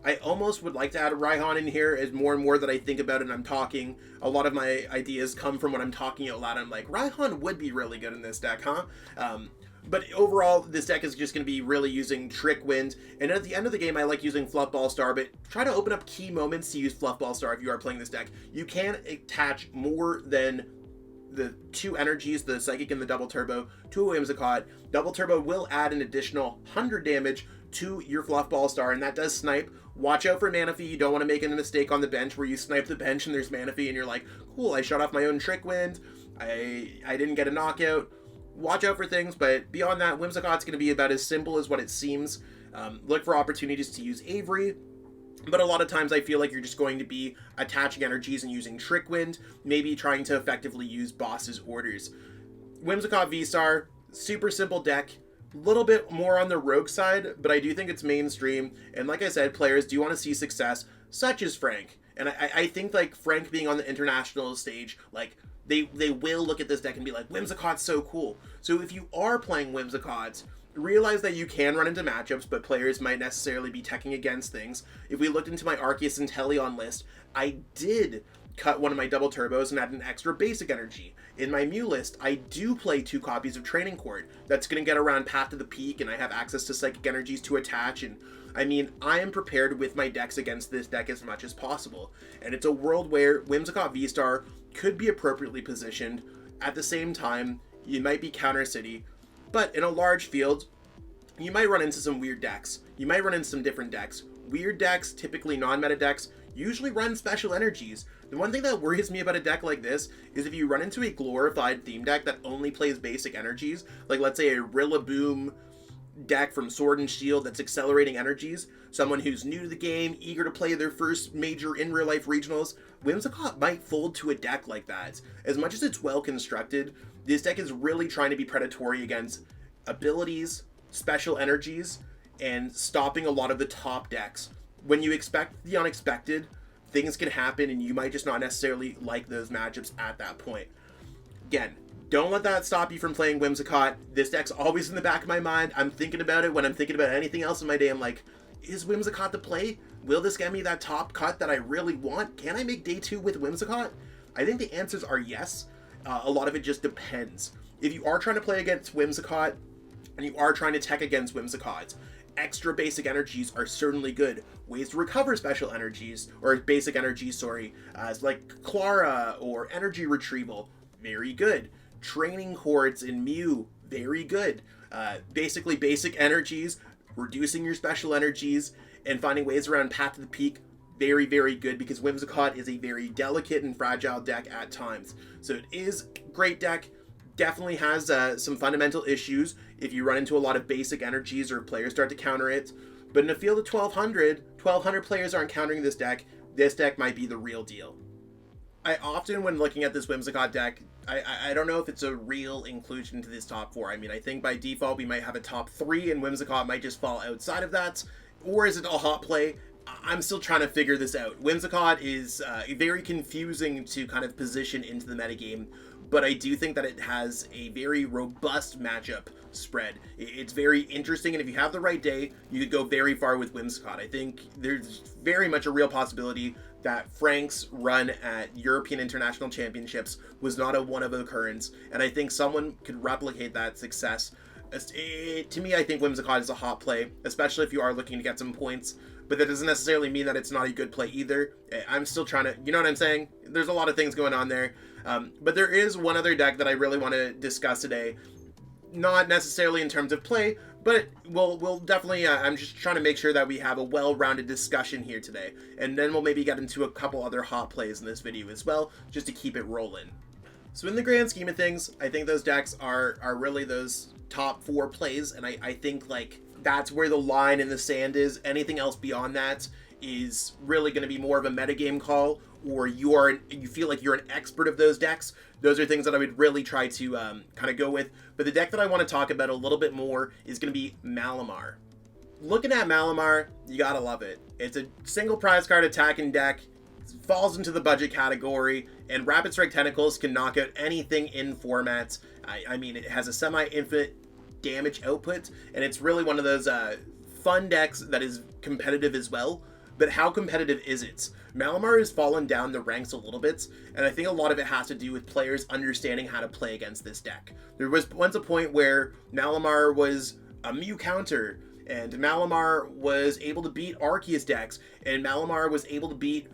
Speaker 1: I almost would like to add a Raihan in here as more and more that I think about it and I'm talking. A lot of my ideas come from when I'm talking out loud. I'm like, Raihan would be really good in this deck, huh? But overall, this deck is just going to be really using Trick Wind. And at the end of the game, I like using Fluffball Star, but try to open up key moments to use Fluffball Star if you are playing this deck. You can attach more than the 2 energies, the Psychic and the Double Turbo, to a Whimsicott. Double Turbo will add an additional 100 damage to your Fluffball Star, and that does snipe. Watch out for Manaphy. You don't want to make a mistake on the bench where you snipe the bench and there's Manaphy and you're like, cool, I shut off my own Trick Wind. I didn't get a knockout. Watch out for things, but beyond that, Whimsicott's going to be about as simple as what it seems. Look for opportunities to use Avery, but a lot of times I feel like you're just going to be attaching energies and using Trick Wind, maybe trying to effectively use Boss's orders. Whimsicott VSTAR, super simple deck, a little bit more on the rogue side, but I do think it's mainstream, and like I said, players do want to see success, such as Frank. And I think like Frank being on the international stage, like, they will look at this deck and be like, Whimsicott's so cool. So if you are playing Whimsicott, realize that you can run into matchups, but players might necessarily be teching against things. If we looked into my Arceus and Teleon list, I did cut one of my double turbos and add an extra basic energy. In my Mew list, I do play 2 copies of Training Court. That's going to get around Path to the Peak, and I have access to psychic energies to attach, and I mean, I am prepared with my decks against this deck as much as possible. And it's a world where Whimsicott VSTAR could be appropriately positioned. At the same time, you might be counter city, but in a large field, you might run into some weird decks. You might run into some different decks. Weird decks, typically non-meta decks, usually run special energies. The one thing that worries me about a deck like this is if you run into a glorified theme deck that only plays basic energies, like let's say a Rillaboom deck from Sword and Shield that's accelerating energies, someone who's new to the game, eager to play their first major in real life regionals, Whimsicott might fold to a deck like that. As much as it's well constructed, this deck is really trying to be predatory against abilities, special energies, and stopping a lot of the top decks. When you expect the unexpected, things can happen and you might just not necessarily like those matchups at that point. Again, don't let that stop you from playing Whimsicott. This deck's always in the back of my mind. I'm thinking about it when I'm thinking about anything else in my day. I'm like, is Whimsicott the play? Will this get me that top cut that I really want? Can I make day 2 with Whimsicott? I think the answers are yes. A lot of it just depends. If you are trying to play against Whimsicott, and you are trying to tech against Whimsicott, extra basic energies are certainly good. Ways to recover special energies, or basic energies, like Clara or energy retrieval, very good. Training Courts in Mew, very good. Basically basic energies, reducing your special energies, and finding ways around Path to the Peak, very, very good, because Whimsicott is a very delicate and fragile deck at times. So it is a great deck. Definitely has some fundamental issues if you run into a lot of basic energies or players start to counter it. But in a field of 1,200 players aren't countering this deck might be the real deal. I often, when looking at this Whimsicott deck, I don't know if it's a real inclusion into this top 4. I mean, I think by default we might have a top 3 and Whimsicott might just fall outside of that. Or is it a hot play? I'm still trying to figure this out. Whimsicott is very confusing to kind of position into the metagame, but I do think that it has a very robust matchup spread. It's very interesting, and if you have the right day, you could go very far with Whimsicott. I think there's very much a real possibility that Frank's run at European International Championships was not a one-of occurrence, and I think someone could replicate that success. To me, I think Whimsicott is a hot play, especially if you are looking to get some points, but that doesn't necessarily mean that it's not a good play either. I'm still trying to, you know what I'm saying? There's a lot of things going on there, but there is one other deck that I really want to discuss today. Not necessarily in terms of play, but we'll definitely, I'm just trying to make sure that we have a well-rounded discussion here today, and then we'll maybe get into a couple other hot plays in this video as well, just to keep it rolling. So in the grand scheme of things, I think those decks are really those top 4 plays, and I think like that's where the line in the sand is. Anything else beyond that is really going to be more of a metagame call, or you feel like you're an expert of those decks. Those are things that I would really try to kind of go with. But the deck that I want to talk about a little bit more is going to be Malamar. Looking at Malamar, you gotta love it. It's a single prize card attacking deck, falls into the budget category, and Rapid Strike Tentacles can knock out anything in formats. I mean, it has a semi-infinite damage output, and it's really one of those fun decks that is competitive as well. But how competitive is it? Malamar has fallen down the ranks a little bit, and I think a lot of it has to do with players understanding how to play against this deck. There was once a point where Malamar was a Mew counter, and Malamar was able to beat Arceus decks, and Malamar was able to beat,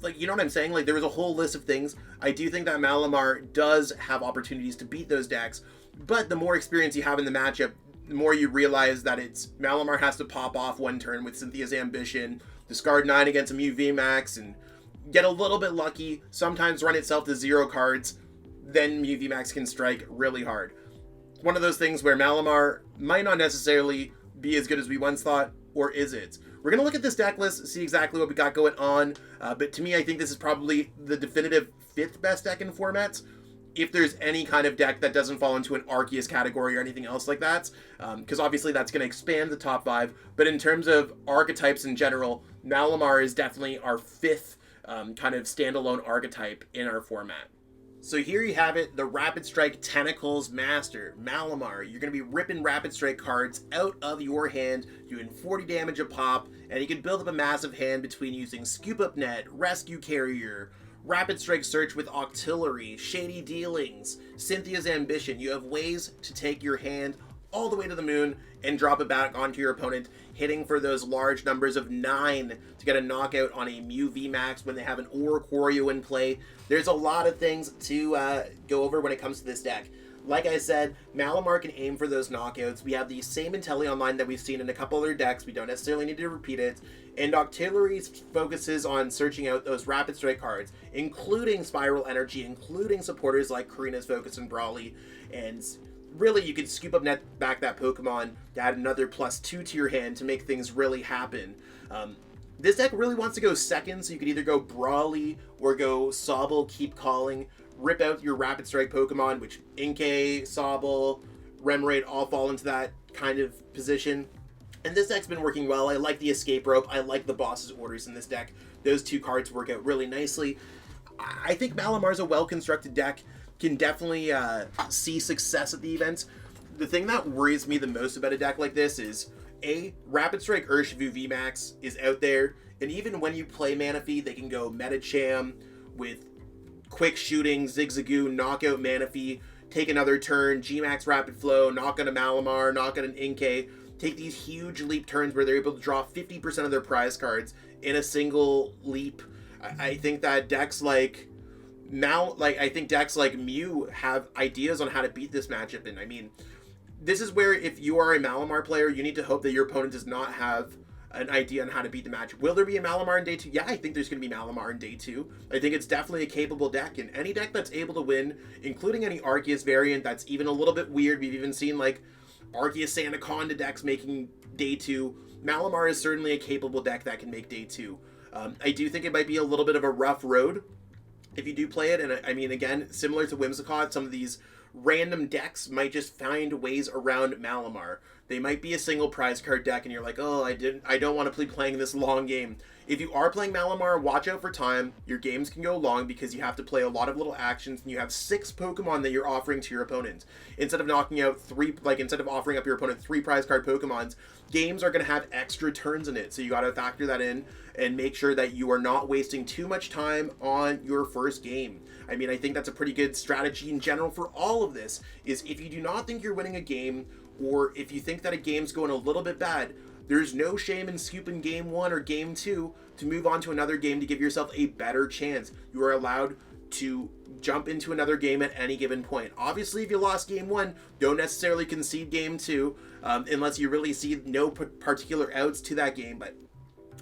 Speaker 1: like, you know what I'm saying? Like, there was a whole list of things. I do think that Malamar does have opportunities to beat those decks, but the more experience you have in the matchup, the more you realize that it's Malamar has to pop off one turn with Cynthia's Ambition, discard 9 against a Mew VMAX, and get a little bit lucky, sometimes run itself to 0 cards, then Mew VMAX can strike really hard. It's one of those things where Malamar might not necessarily be as good as we once thought, or is it? We're going to look at this deck list, see exactly what we got going on, but to me, I think this is probably the definitive 5th best deck in formats, if there's any kind of deck that doesn't fall into an Arceus category or anything else like that, because obviously that's going to expand the top 5, but in terms of archetypes in general, Malamar is definitely our 5th kind of standalone archetype in our format. So here you have it, the Rapid Strike Tentacles Master, Malamar. You're going to be ripping Rapid Strike cards out of your hand, doing 40 damage a pop, and you can build up a massive hand between using Scoop Up Net, Rescue Carrier, Rapid Strike Search with Octillery, Shady Dealings, Cynthia's Ambition. You have ways to take your hand all the way to the moon and drop it back onto your opponent, hitting for those large numbers of 9 to get a knockout on a Mew VMAX when they have an Oricorio in play. There's a lot of things to go over when it comes to this deck. Like I said, Malamar can aim for those knockouts. We have the same Intellion line that we've seen in a couple other decks. We don't necessarily need to repeat it. And Octillery focuses on searching out those Rapid Strike cards, including Spiral Energy, including supporters like Karina's Focus and Brawly. And really, you could scoop up net back that Pokemon to add another +2 to your hand to make things really happen. This deck really wants to go second, so you could either go Brawly or go Sobble, Keep Calling, rip out your Rapid Strike Pokemon, which Inkay, Sobble, Remoraid all fall into that kind of position. And this deck's been working well. I like the Escape Rope. I like the Boss's Orders in this deck. Those 2 cards work out really nicely. I think Malamar's a well-constructed deck. Can definitely see success at the events. The thing that worries me the most about a deck like this is, A, Rapid Strike Urshifu VMAX is out there, and even when you play Manaphy, they can go Metacham with Quick Shooting, Zigzagoon, knock out Manaphy, take another turn, Gmax Rapid Flow, knock out a Malamar, knock out an Inkay, take these huge leap turns where they're able to draw 50% of their prize cards in a single leap. I think that decks like I think decks like Mew have ideas on how to beat this matchup, and I mean, this is where if you are a Malamar player, you need to hope that your opponent does not have an idea on how to beat the matchup. Will there be a Malamar in day 2? Yeah, I think there's going to be Malamar in day 2. I think it's definitely a capable deck, and any deck that's able to win, including any Arceus variant that's even a little bit weird, we've even seen like Arceus Anaconda decks making day 2, Malamar is certainly a capable deck that can make day 2. I do think it might be a little bit of a rough road if you do play it, and I mean, again, similar to Whimsicott, some of these random decks might just find ways around Malamar. They might be a single prize card deck, and you're like, oh, I don't want to be playing this long game. If you are playing Malamar, watch out for time. Your games can go long because you have to play a lot of little actions, and you have 6 Pokemon that you're offering to your opponent. Instead of knocking out 3, instead of offering up your opponent 3 prize card Pokemons, games are going to have extra turns in it. So you got to factor that in and make sure that you are not wasting too much time on your first game. I mean, I think that's a pretty good strategy in general for all of this, is if you do not think you're winning a game, or if you think that a game's going a little bit bad, there's no shame in scooping game 1 or game 2 to move on to another game to give yourself a better chance. You are allowed to jump into another game at any given point. Obviously, if you lost game 1, don't necessarily concede game 2, unless you really see no particular outs to that game, but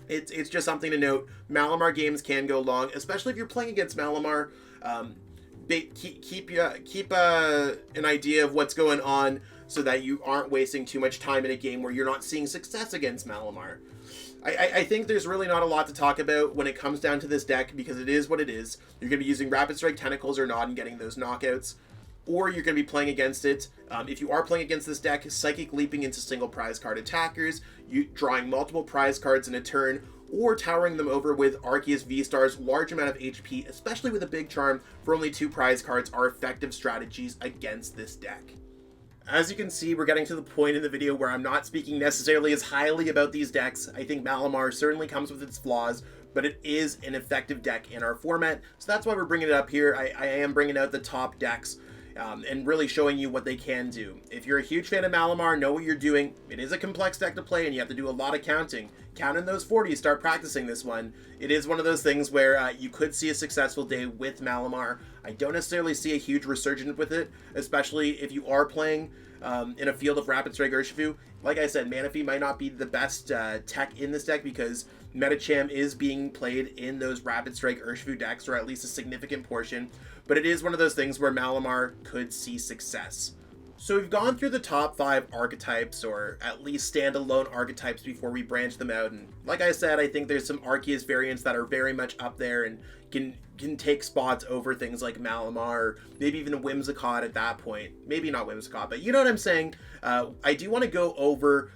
Speaker 1: it's just something to note. Malamar games can go long, especially if you're playing against Malamar. keep an idea of what's going on so that you aren't wasting too much time in a game where you're not seeing success against Malamar. I think there's really not a lot to talk about when it comes down to this deck because it is what it is. You're going to be using Rapid Strike Tentacles or not and getting those knockouts, or you're going to be playing against it. If you are playing against this deck, Psychic Leaping into single prize card attackers, you drawing multiple prize cards in a turn, or towering them over with Arceus VSTAR's large amount of HP, especially with a big charm for only 2 prize cards, are effective strategies against this deck. As you can see, we're getting to the point in the video where I'm not speaking necessarily as highly about these decks. I think Malamar certainly comes with its flaws, but it is an effective deck in our format, so that's why we're bringing it up here. I am bringing out the top decks and really showing you what they can do. If you're a huge fan of Malamar, know what you're doing. It is a complex deck to play, and you have to do a lot of counting. Count in those 40s, start practicing this one. It is one of those things where you could see a successful day with Malamar. I don't necessarily see a huge resurgence with it, especially if you are playing in a field of Rapid Strike Urshifu. Like I said, Manaphy might not be the best tech in this deck because Metacham is being played in those Rapid Strike Urshifu decks, or at least a significant portion, but it is one of those things where Malamar could see success. So we've gone through the top 5 archetypes, or at least standalone archetypes, before we branch them out, and like I said, I think there's some Arceus variants that are very much up there and can take spots over things like Malamar, or maybe even Whimsicott at that point. Maybe not Whimsicott, but you know what I'm saying. I do want to go over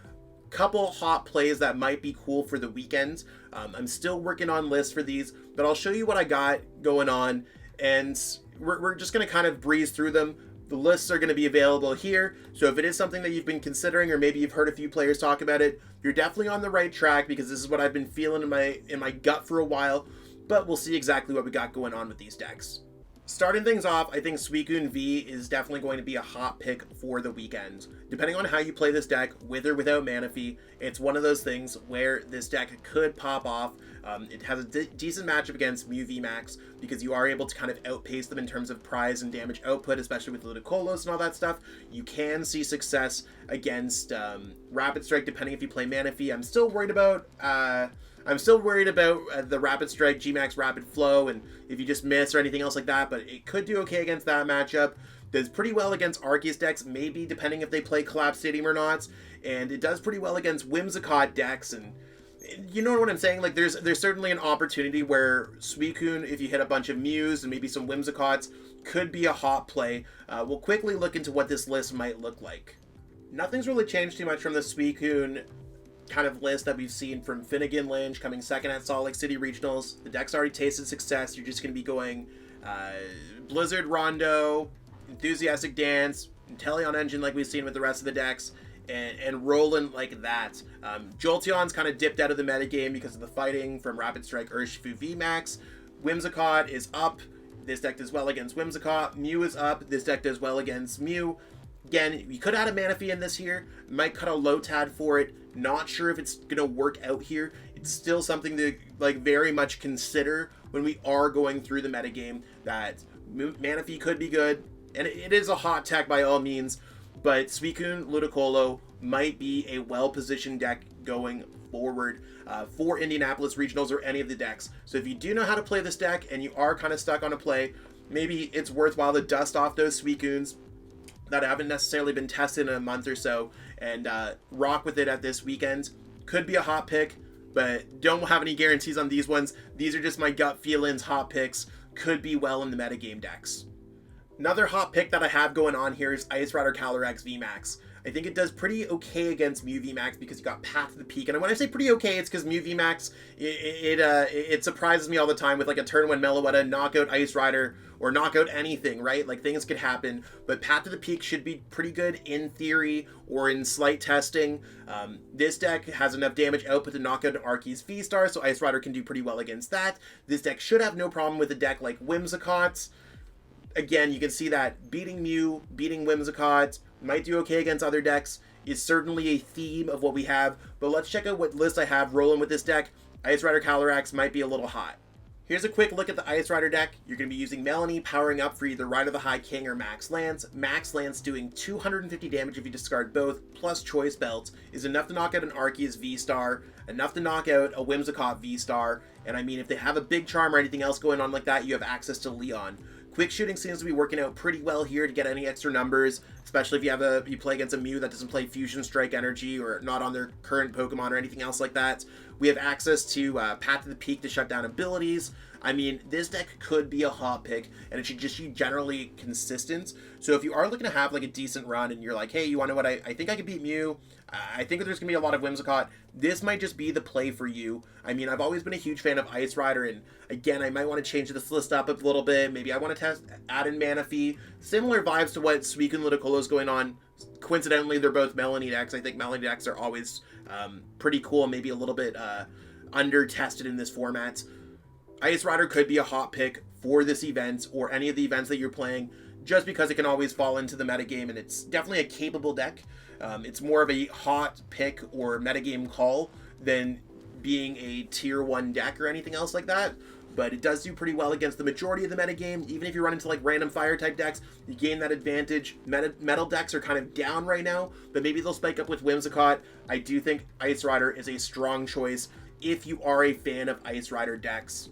Speaker 1: a couple hot plays that might be cool for the weekend. I'm still working on lists for these, but I'll show you what I got going on, and we're just going to kind of breeze through them. The lists are going to be available here, so if it is something that you've been considering, or maybe you've heard a few players talk about it, you're definitely on the right track, because this is what I've been feeling in my gut for a while, but we'll see exactly what we got going on with these decks. Starting things off, I think Suicune V is definitely going to be a hot pick for the weekend. Depending on how you play this deck, with or without Manaphy, it's one of those things where this deck could pop off. It has a decent matchup against Mew VMAX because you are able to kind of outpace them in terms of prize and damage output, especially with Ludicolo and all that stuff. You can see success against Rapid Strike depending if you play Manaphy. I'm still worried about the Rapid Strike G-Max Rapid Flow, and if you just miss or anything else like that, but it could do okay against that matchup. Does pretty well against Arceus decks, maybe depending if they play Collapse Stadium or not, and it does pretty well against Whimsicott decks, and you know what I'm saying? Like, there's certainly an opportunity where Suicune, if you hit a bunch of Mews and maybe some Whimsicotts, could be a hot play. We'll quickly look into what this list might look like. Nothing's really changed too much from the Suicune kind of list that we've seen from Finnegan Lynch coming second at Salt Lake City Regionals. The deck's already tasted success. You're just going to be going Blizzard Rondo, Enthusiastic Dance, Inteleon Engine like we've seen with the rest of the decks, and rolling like that. Jolteon's kind of dipped out of the metagame because of the fighting from Rapid Strike Urshifu VMAX. Whimsicott is up. This deck does well against Whimsicott. Mew is up. This deck does well against Mew. Again, you could add a Manaphy in this here. Might cut a Lotad for it. Not sure if it's going to work out here. It's still something to very much consider when we are going through the metagame, that Manaphy could be good. And it is a hot tech by all means, but Suicune Ludicolo might be a well-positioned deck going forward for Indianapolis Regionals or any of the decks. So if you do know how to play this deck and you are kind of stuck on a play, maybe it's worthwhile to dust off those Suicunes that haven't necessarily been tested in a month or so and rock with it at this weekend. Could be a hot pick, but don't have any guarantees on these ones. These are just my gut feelings, hot picks. Could be well in the metagame decks. Another hot pick that I have going on here is Ice Rider Calyrex VMAX. I think it does pretty okay against Mew VMAX because you got Path to the Peak. And when I say pretty okay, it's because Mew VMAX, it surprises me all the time with like a turn 1 Meloetta, knockout Ice Rider, or knockout anything, right? Like, things could happen. But Path to the Peak should be pretty good in theory or in slight testing. This deck has enough damage output to knock out an Arceus VSTAR, so Ice Rider can do pretty well against that. This deck should have no problem with a deck like Whimsicott. Again, you can see that beating Mew, beating Whimsicott, might do okay against other decks, is certainly a theme of what we have. But let's check out what list I have rolling with this deck. Ice Rider Calyrex might be a little hot. Here's a quick look at the Ice Rider deck. You're going to be using Melanie powering up for either Rider the High King or Max Lance. Max Lance doing 250 damage if you discard both, plus Choice Belt, is enough to knock out an Arceus VSTAR, enough to knock out a Whimsicott VSTAR, and I mean, if they have a big charm or anything else going on like that, you have access to Leon. Quick shooting seems to be working out pretty well here to get any extra numbers, especially if you play against a Mew that doesn't play Fusion Strike Energy or not on their current Pokemon or anything else like that. We have access to Path to the Peak to shut down abilities. I mean, this deck could be a hot pick, and it should just be generally consistent. So if you are looking to have like a decent run and you're like, hey, you want to know what, I think I can beat Mew, I think there's going to be a lot of Whimsicott, this might just be the play for you. I mean, I've always been a huge fan of Ice Rider, and again, I might want to change this list up a little bit. Maybe I want to add in Manaphy. Similar vibes to what Suicune and Ludicolo is going on. Coincidentally, they're both Melanie decks. I think Melanie decks are always pretty cool, maybe a little bit under-tested in this format. Ice Rider could be a hot pick for this event or any of the events that you're playing, just because it can always fall into the metagame, and it's definitely a capable deck. It's more of a hot pick or metagame call than being a tier 1 deck or anything else like that, but it does do pretty well against the majority of the metagame. Even if you run into like random fire type decks, you gain that advantage. Metal decks are kind of down right now, but maybe they'll spike up with Whimsicott. I do think Ice Rider is a strong choice if you are a fan of Ice Rider decks.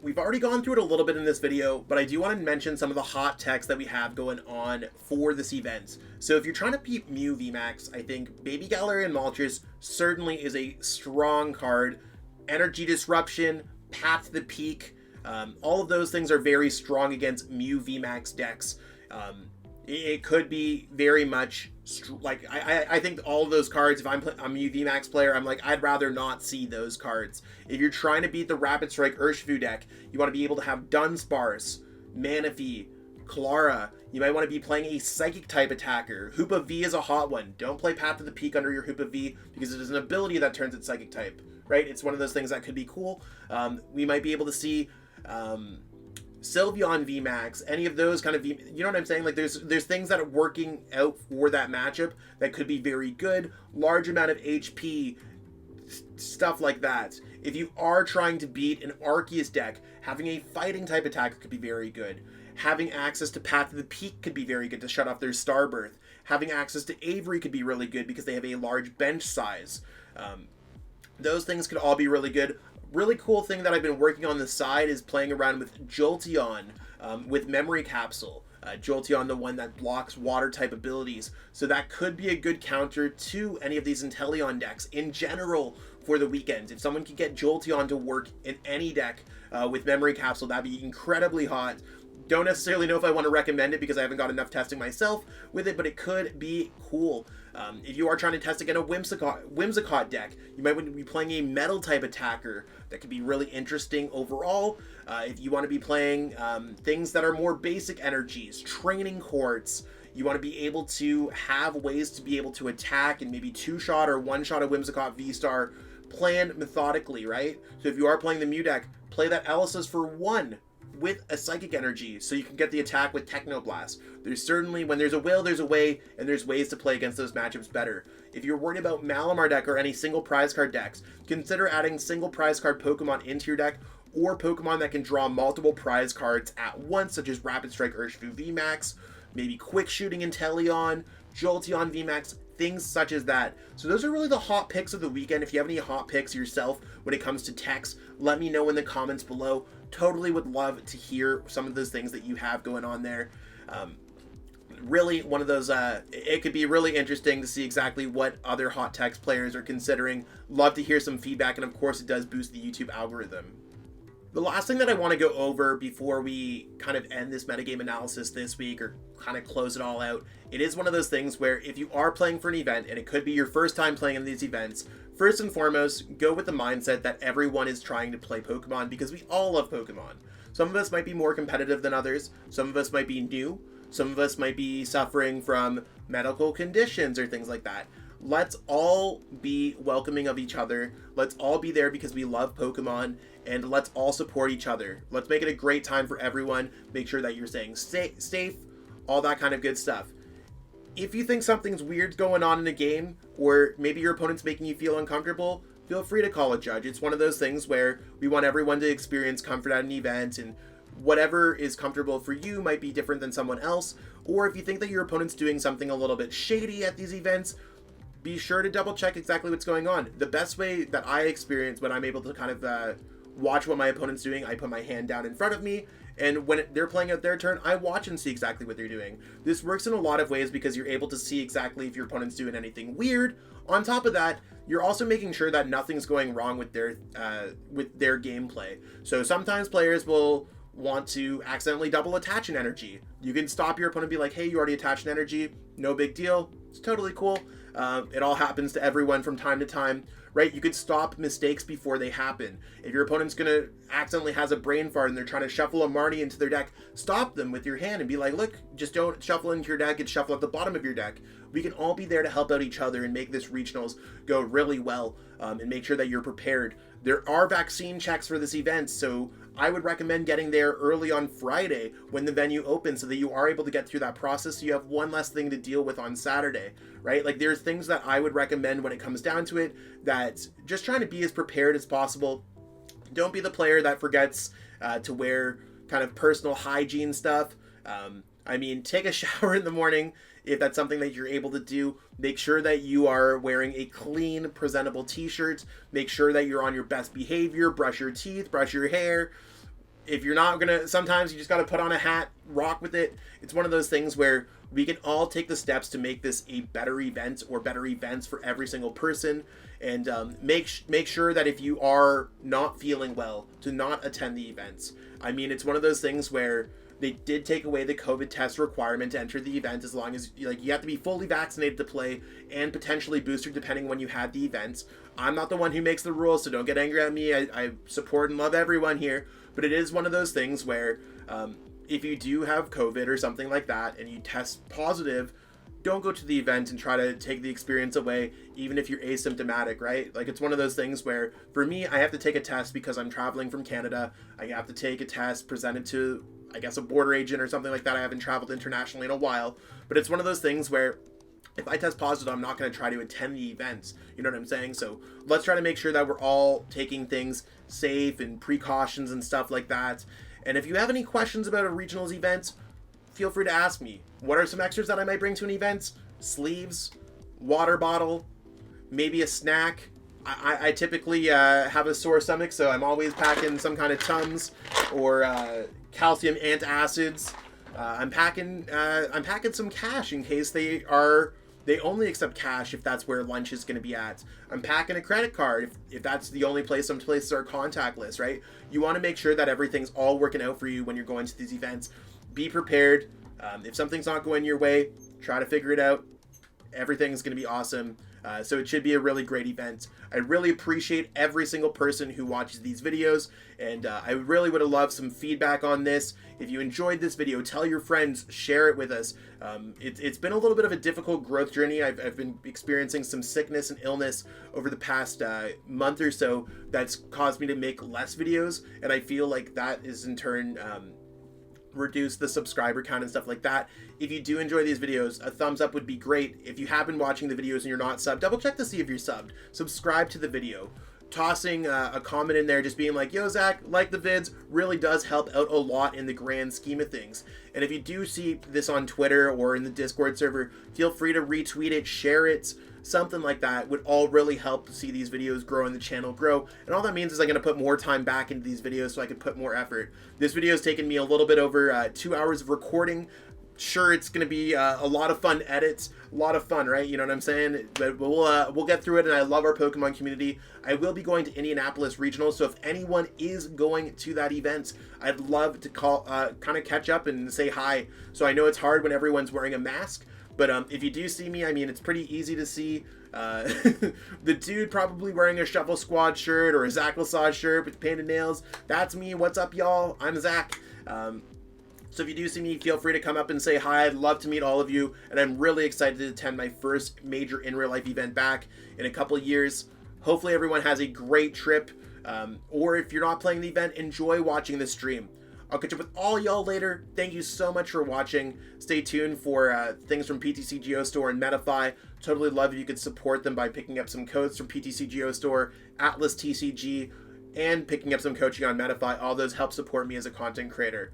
Speaker 1: We've already gone through it a little bit in this video, but I do want to mention some of the hot techs that we have going on for this event. So if you're trying to beat Mew VMAX, I think Baby Galarian Moltres certainly is a strong card. Energy Disruption, Path to the Peak, all of those things are very strong against Mew VMAX decks. It could be very much like I think all of those cards, if I'm a Mew VMAX player, I'm like, I'd rather not see those cards. If you're trying to beat the Rapid Strike Urshifu deck, you want to be able to have Dunsparce, Manaphy, Clara. You might want to be playing a Psychic type attacker. Hoopa V is a hot one. Don't play Path to the Peak under your Hoopa V because it is an ability that turns its Psychic type, right? It's one of those things that could be cool. We might be able to see Sylveon VMAX, any of those kind of you know what I'm saying? Like there's things that are working out for that matchup that could be very good. Large amount of HP, stuff like that. If you are trying to beat an Arceus deck, having a fighting type attacker could be very good. Having access to Path to the Peak could be very good to shut off their Starbirth. Having access to Avery could be really good because they have a large bench size. Those things could all be really good. Really cool thing that I've been working on the side is playing around with Jolteon with Memory Capsule. Jolteon, the one that blocks water type abilities. So that could be a good counter to any of these Inteleon decks in general for the weekend. If someone could get Jolteon to work in any deck with Memory Capsule, that'd be incredibly hot. Don't necessarily know if I want to recommend it because I haven't got enough testing myself with it, but it could be cool. If you are trying to test again a Whimsicott deck, you might want to be playing a metal type attacker. That could be really interesting overall. If you want to be playing things that are more basic energies, training courts, you want to be able to have ways to be able to attack and maybe two-shot or one-shot a Whimsicott VSTAR planned methodically, right? So if you are playing the Mew deck, play that Elesa's for 1 with a Psychic Energy so you can get the attack with Technoblast. There's certainly, when there's a will, there's a way, and there's ways to play against those matchups better. If you're worried about Malamar deck or any single prize card decks, consider adding single prize card Pokemon into your deck, or Pokemon that can draw multiple prize cards at once, such as Rapid Strike Urshifu VMAX, maybe Quick Shooting Inteleon, Jolteon VMAX, things such as that. So those are really the hot picks of the weekend. If you have any hot picks yourself when it comes to techs, let me know in the comments below. Totally would love to hear some of those things that you have going on there. Really one of those, it could be really interesting to see exactly what other hot techs players are considering. Love to hear some feedback, and of course it does boost the YouTube algorithm. The last thing that I want to go over before we kind of end this metagame analysis this week or kind of close it all out, it is one of those things where if you are playing for an event, and it could be your first time playing in these events, first and foremost, go with the mindset that everyone is trying to play Pokemon because we all love Pokemon. Some of us might be more competitive than others, some of us might be new, some of us might be suffering from medical conditions or things like that. Let's all be welcoming of each other. Let's all be there because we love Pokemon, and let's all support each other. Let's make it a great time for everyone. Make sure that you're staying safe, all that kind of good stuff. If you think something's weird going on in a game, or maybe your opponent's making you feel uncomfortable, feel free to call a judge. It's one of those things where we want everyone to experience comfort at an event, and whatever is comfortable for you might be different than someone else. Or if you think that your opponent's doing something a little bit shady at these events, be sure to double check exactly what's going on. The best way that I experience when I'm able to kind of watch what my opponent's doing. I put my hand down in front of me, and when they're playing out their turn, I watch and see exactly what they're doing. This works in a lot of ways because you're able to see exactly if your opponent's doing anything weird. On top of that, you're also making sure that nothing's going wrong with their gameplay. So sometimes players will want to accidentally double attach an energy. You can stop your opponent and be like, hey, you already attached an energy. No big deal. It's totally cool. It all happens to everyone from time to time, right? You could stop mistakes before they happen. If your opponent's gonna accidentally has a brain fart and they're trying to shuffle a Marnie into their deck, stop them with your hand and be like, look, just don't shuffle into your deck, it's shuffle at the bottom of your deck. We can all be there to help out each other and make this regionals go really well, and make sure that you're prepared. There are vaccine checks for this event, so I would recommend getting there early on Friday when the venue opens so that you are able to get through that process so you have one less thing to deal with on Saturday, right? Like, there's things that I would recommend when it comes down to it, that just trying to be as prepared as possible. Don't be the player that forgets to wear kind of personal hygiene stuff. I mean, take a shower in the morning if that's something that you're able to do. Make sure that you are wearing a clean, presentable t-shirt. Make sure that you're on your best behavior. Brush your teeth, brush your hair. If you're not gonna, sometimes you just gotta put on a hat, rock with it. It's one of those things where we can all take the steps to make this a better event or better events for every single person. And make sure that if you are not feeling well, to not attend the events. I mean, it's one of those things where they did take away the COVID test requirement to enter the event, as long as, like, you have to be fully vaccinated to play and potentially boosted depending when you had the events. I'm not the one who makes the rules, so don't get angry at me. I support and love everyone here, but it is one of those things where if you do have COVID or something like that and you test positive, don't go to the event and try to take the experience away, even if you're asymptomatic, right? Like, it's one of those things where, for me, I have to take a test because I'm traveling from Canada. I have to take a test, present it to, I guess, a border agent or something like that. I haven't traveled internationally in a while, but it's one of those things where if I test positive, I'm not going to try to attend the events. You know what I'm saying? So let's try to make sure that we're all taking things safe and precautions and stuff like that. And if you have any questions about a regionals event, feel free to ask me. What are some extras that I might bring to an event? Sleeves, water bottle, maybe a snack. I typically have a sore stomach, so I'm always packing some kind of Tums or calcium antacids. I'm packing some cash in case they only accept cash if that's where lunch is going to be at. I'm packing a credit card if that's the only place. Some places are contactless, right? You want to make sure that everything's all working out for you when you're going to these events. Be prepared. If something's not going your way, try to figure it out. Everything's going to be awesome. So it should be a really great event. I really appreciate every single person who watches these videos, and I really would have loved some feedback on this. If you enjoyed this video, tell your friends, share it with us. It's been a little bit of a difficult growth journey. I've been experiencing some sickness and illness over the past month or so that's caused me to make less videos, and I feel like that is in turn reduce the subscriber count and stuff like that. If you do enjoy these videos, a thumbs up would be great. If you have been watching the videos and you're not subbed, double check to see if you're subbed. Subscribe to the video. Tossing a comment in there, just being like, yo, Zach, like the vids, really does help out a lot in the grand scheme of things. And if you do see this on Twitter or in the Discord server, feel free to retweet it, share it, something like that would all really help to see these videos grow and the channel grow. And all that means is I'm going to put more time back into these videos so I can put more effort. This video has taken me a little bit over 2 hours of recording. Sure, it's going to be a lot of fun edits, a lot of fun, right? You know what I'm saying? But we'll get through it, and I love our Pokemon community. I will be going to Indianapolis Regionals, so if anyone is going to that event, I'd love to kind of catch up and say hi. So I know it's hard when everyone's wearing a mask, but if you do see me, I mean, it's pretty easy to see. The dude probably wearing a Shuffle Squad shirt or a Zach Lesage shirt with painted nails. That's me. What's up, y'all? I'm Zach. So if you do see me, feel free to come up and say hi. I'd love to meet all of you, and I'm really excited to attend my first major in real life event back in a couple of years. Hopefully everyone has a great trip, or if you're not playing the event, enjoy watching the stream. I'll catch up with all y'all later. Thank you so much for watching. Stay tuned for things from PTCGO Store and Metafy. Totally love if you could support them by picking up some codes from PTCGO Store, Atlas TCG, and picking up some coaching on Metafy. All those help support me as a content creator.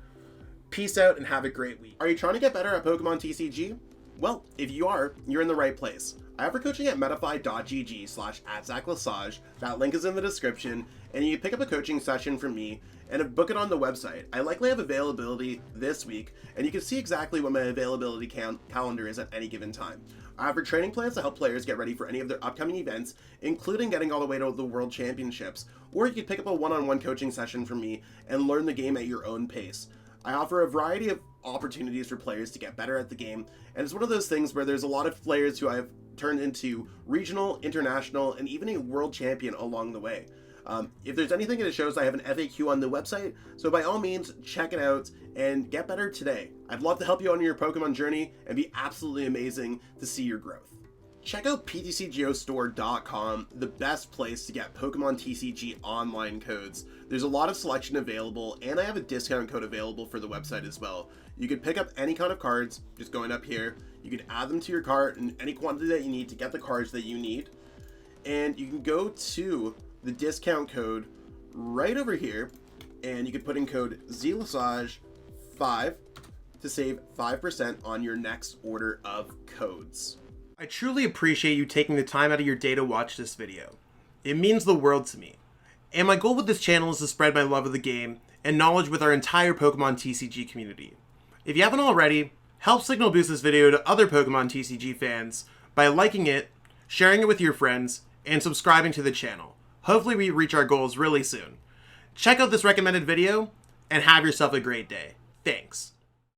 Speaker 1: Peace out and have a great week. Are you trying to get better at Pokemon TCG? Well, if you are, you're in the right place. I offer coaching at metafy.gg/@ZachLesage. That link is in the description.
Speaker 2: and you pick up a coaching session from me and book it on the website. I likely have availability this week, and you can see exactly what my availability calendar is at any given time. I offer training plans to help players get ready for any of their upcoming events, including getting all the way to the World Championships, or you can pick up a one-on-one coaching session from me and learn the game at your own pace. I offer a variety of opportunities for players to get better at the game, and it's one of those things where there's a lot of players who I've turned into regional, international, and even a world champion along the way. If there's anything that shows, I have an FAQ on the website, so by all means, check it out and get better today. I'd love to help you on your Pokemon journey and be absolutely amazing to see your growth. Check out PTCGO Store.com, the best place to get Pokemon TCG online codes. There's a lot of selection available, and I have a discount code available for the website as well. You can pick up any kind of cards, just going up here. You can add them to your cart in any quantity that you need to get the cards that you need. And you can go to the discount code right over here, and you can put in code ZLesage5 to save 5% on your next order of codes.
Speaker 1: I truly appreciate you taking the time out of your day to watch this video. It means the world to me. And my goal with this channel is to spread my love of the game and knowledge with our entire Pokemon TCG community. If you haven't already, help signal boost this video to other Pokemon TCG fans by liking it, sharing it with your friends, and subscribing to the channel. Hopefully we reach our goals really soon. Check out this recommended video, and have yourself a great day. Thanks.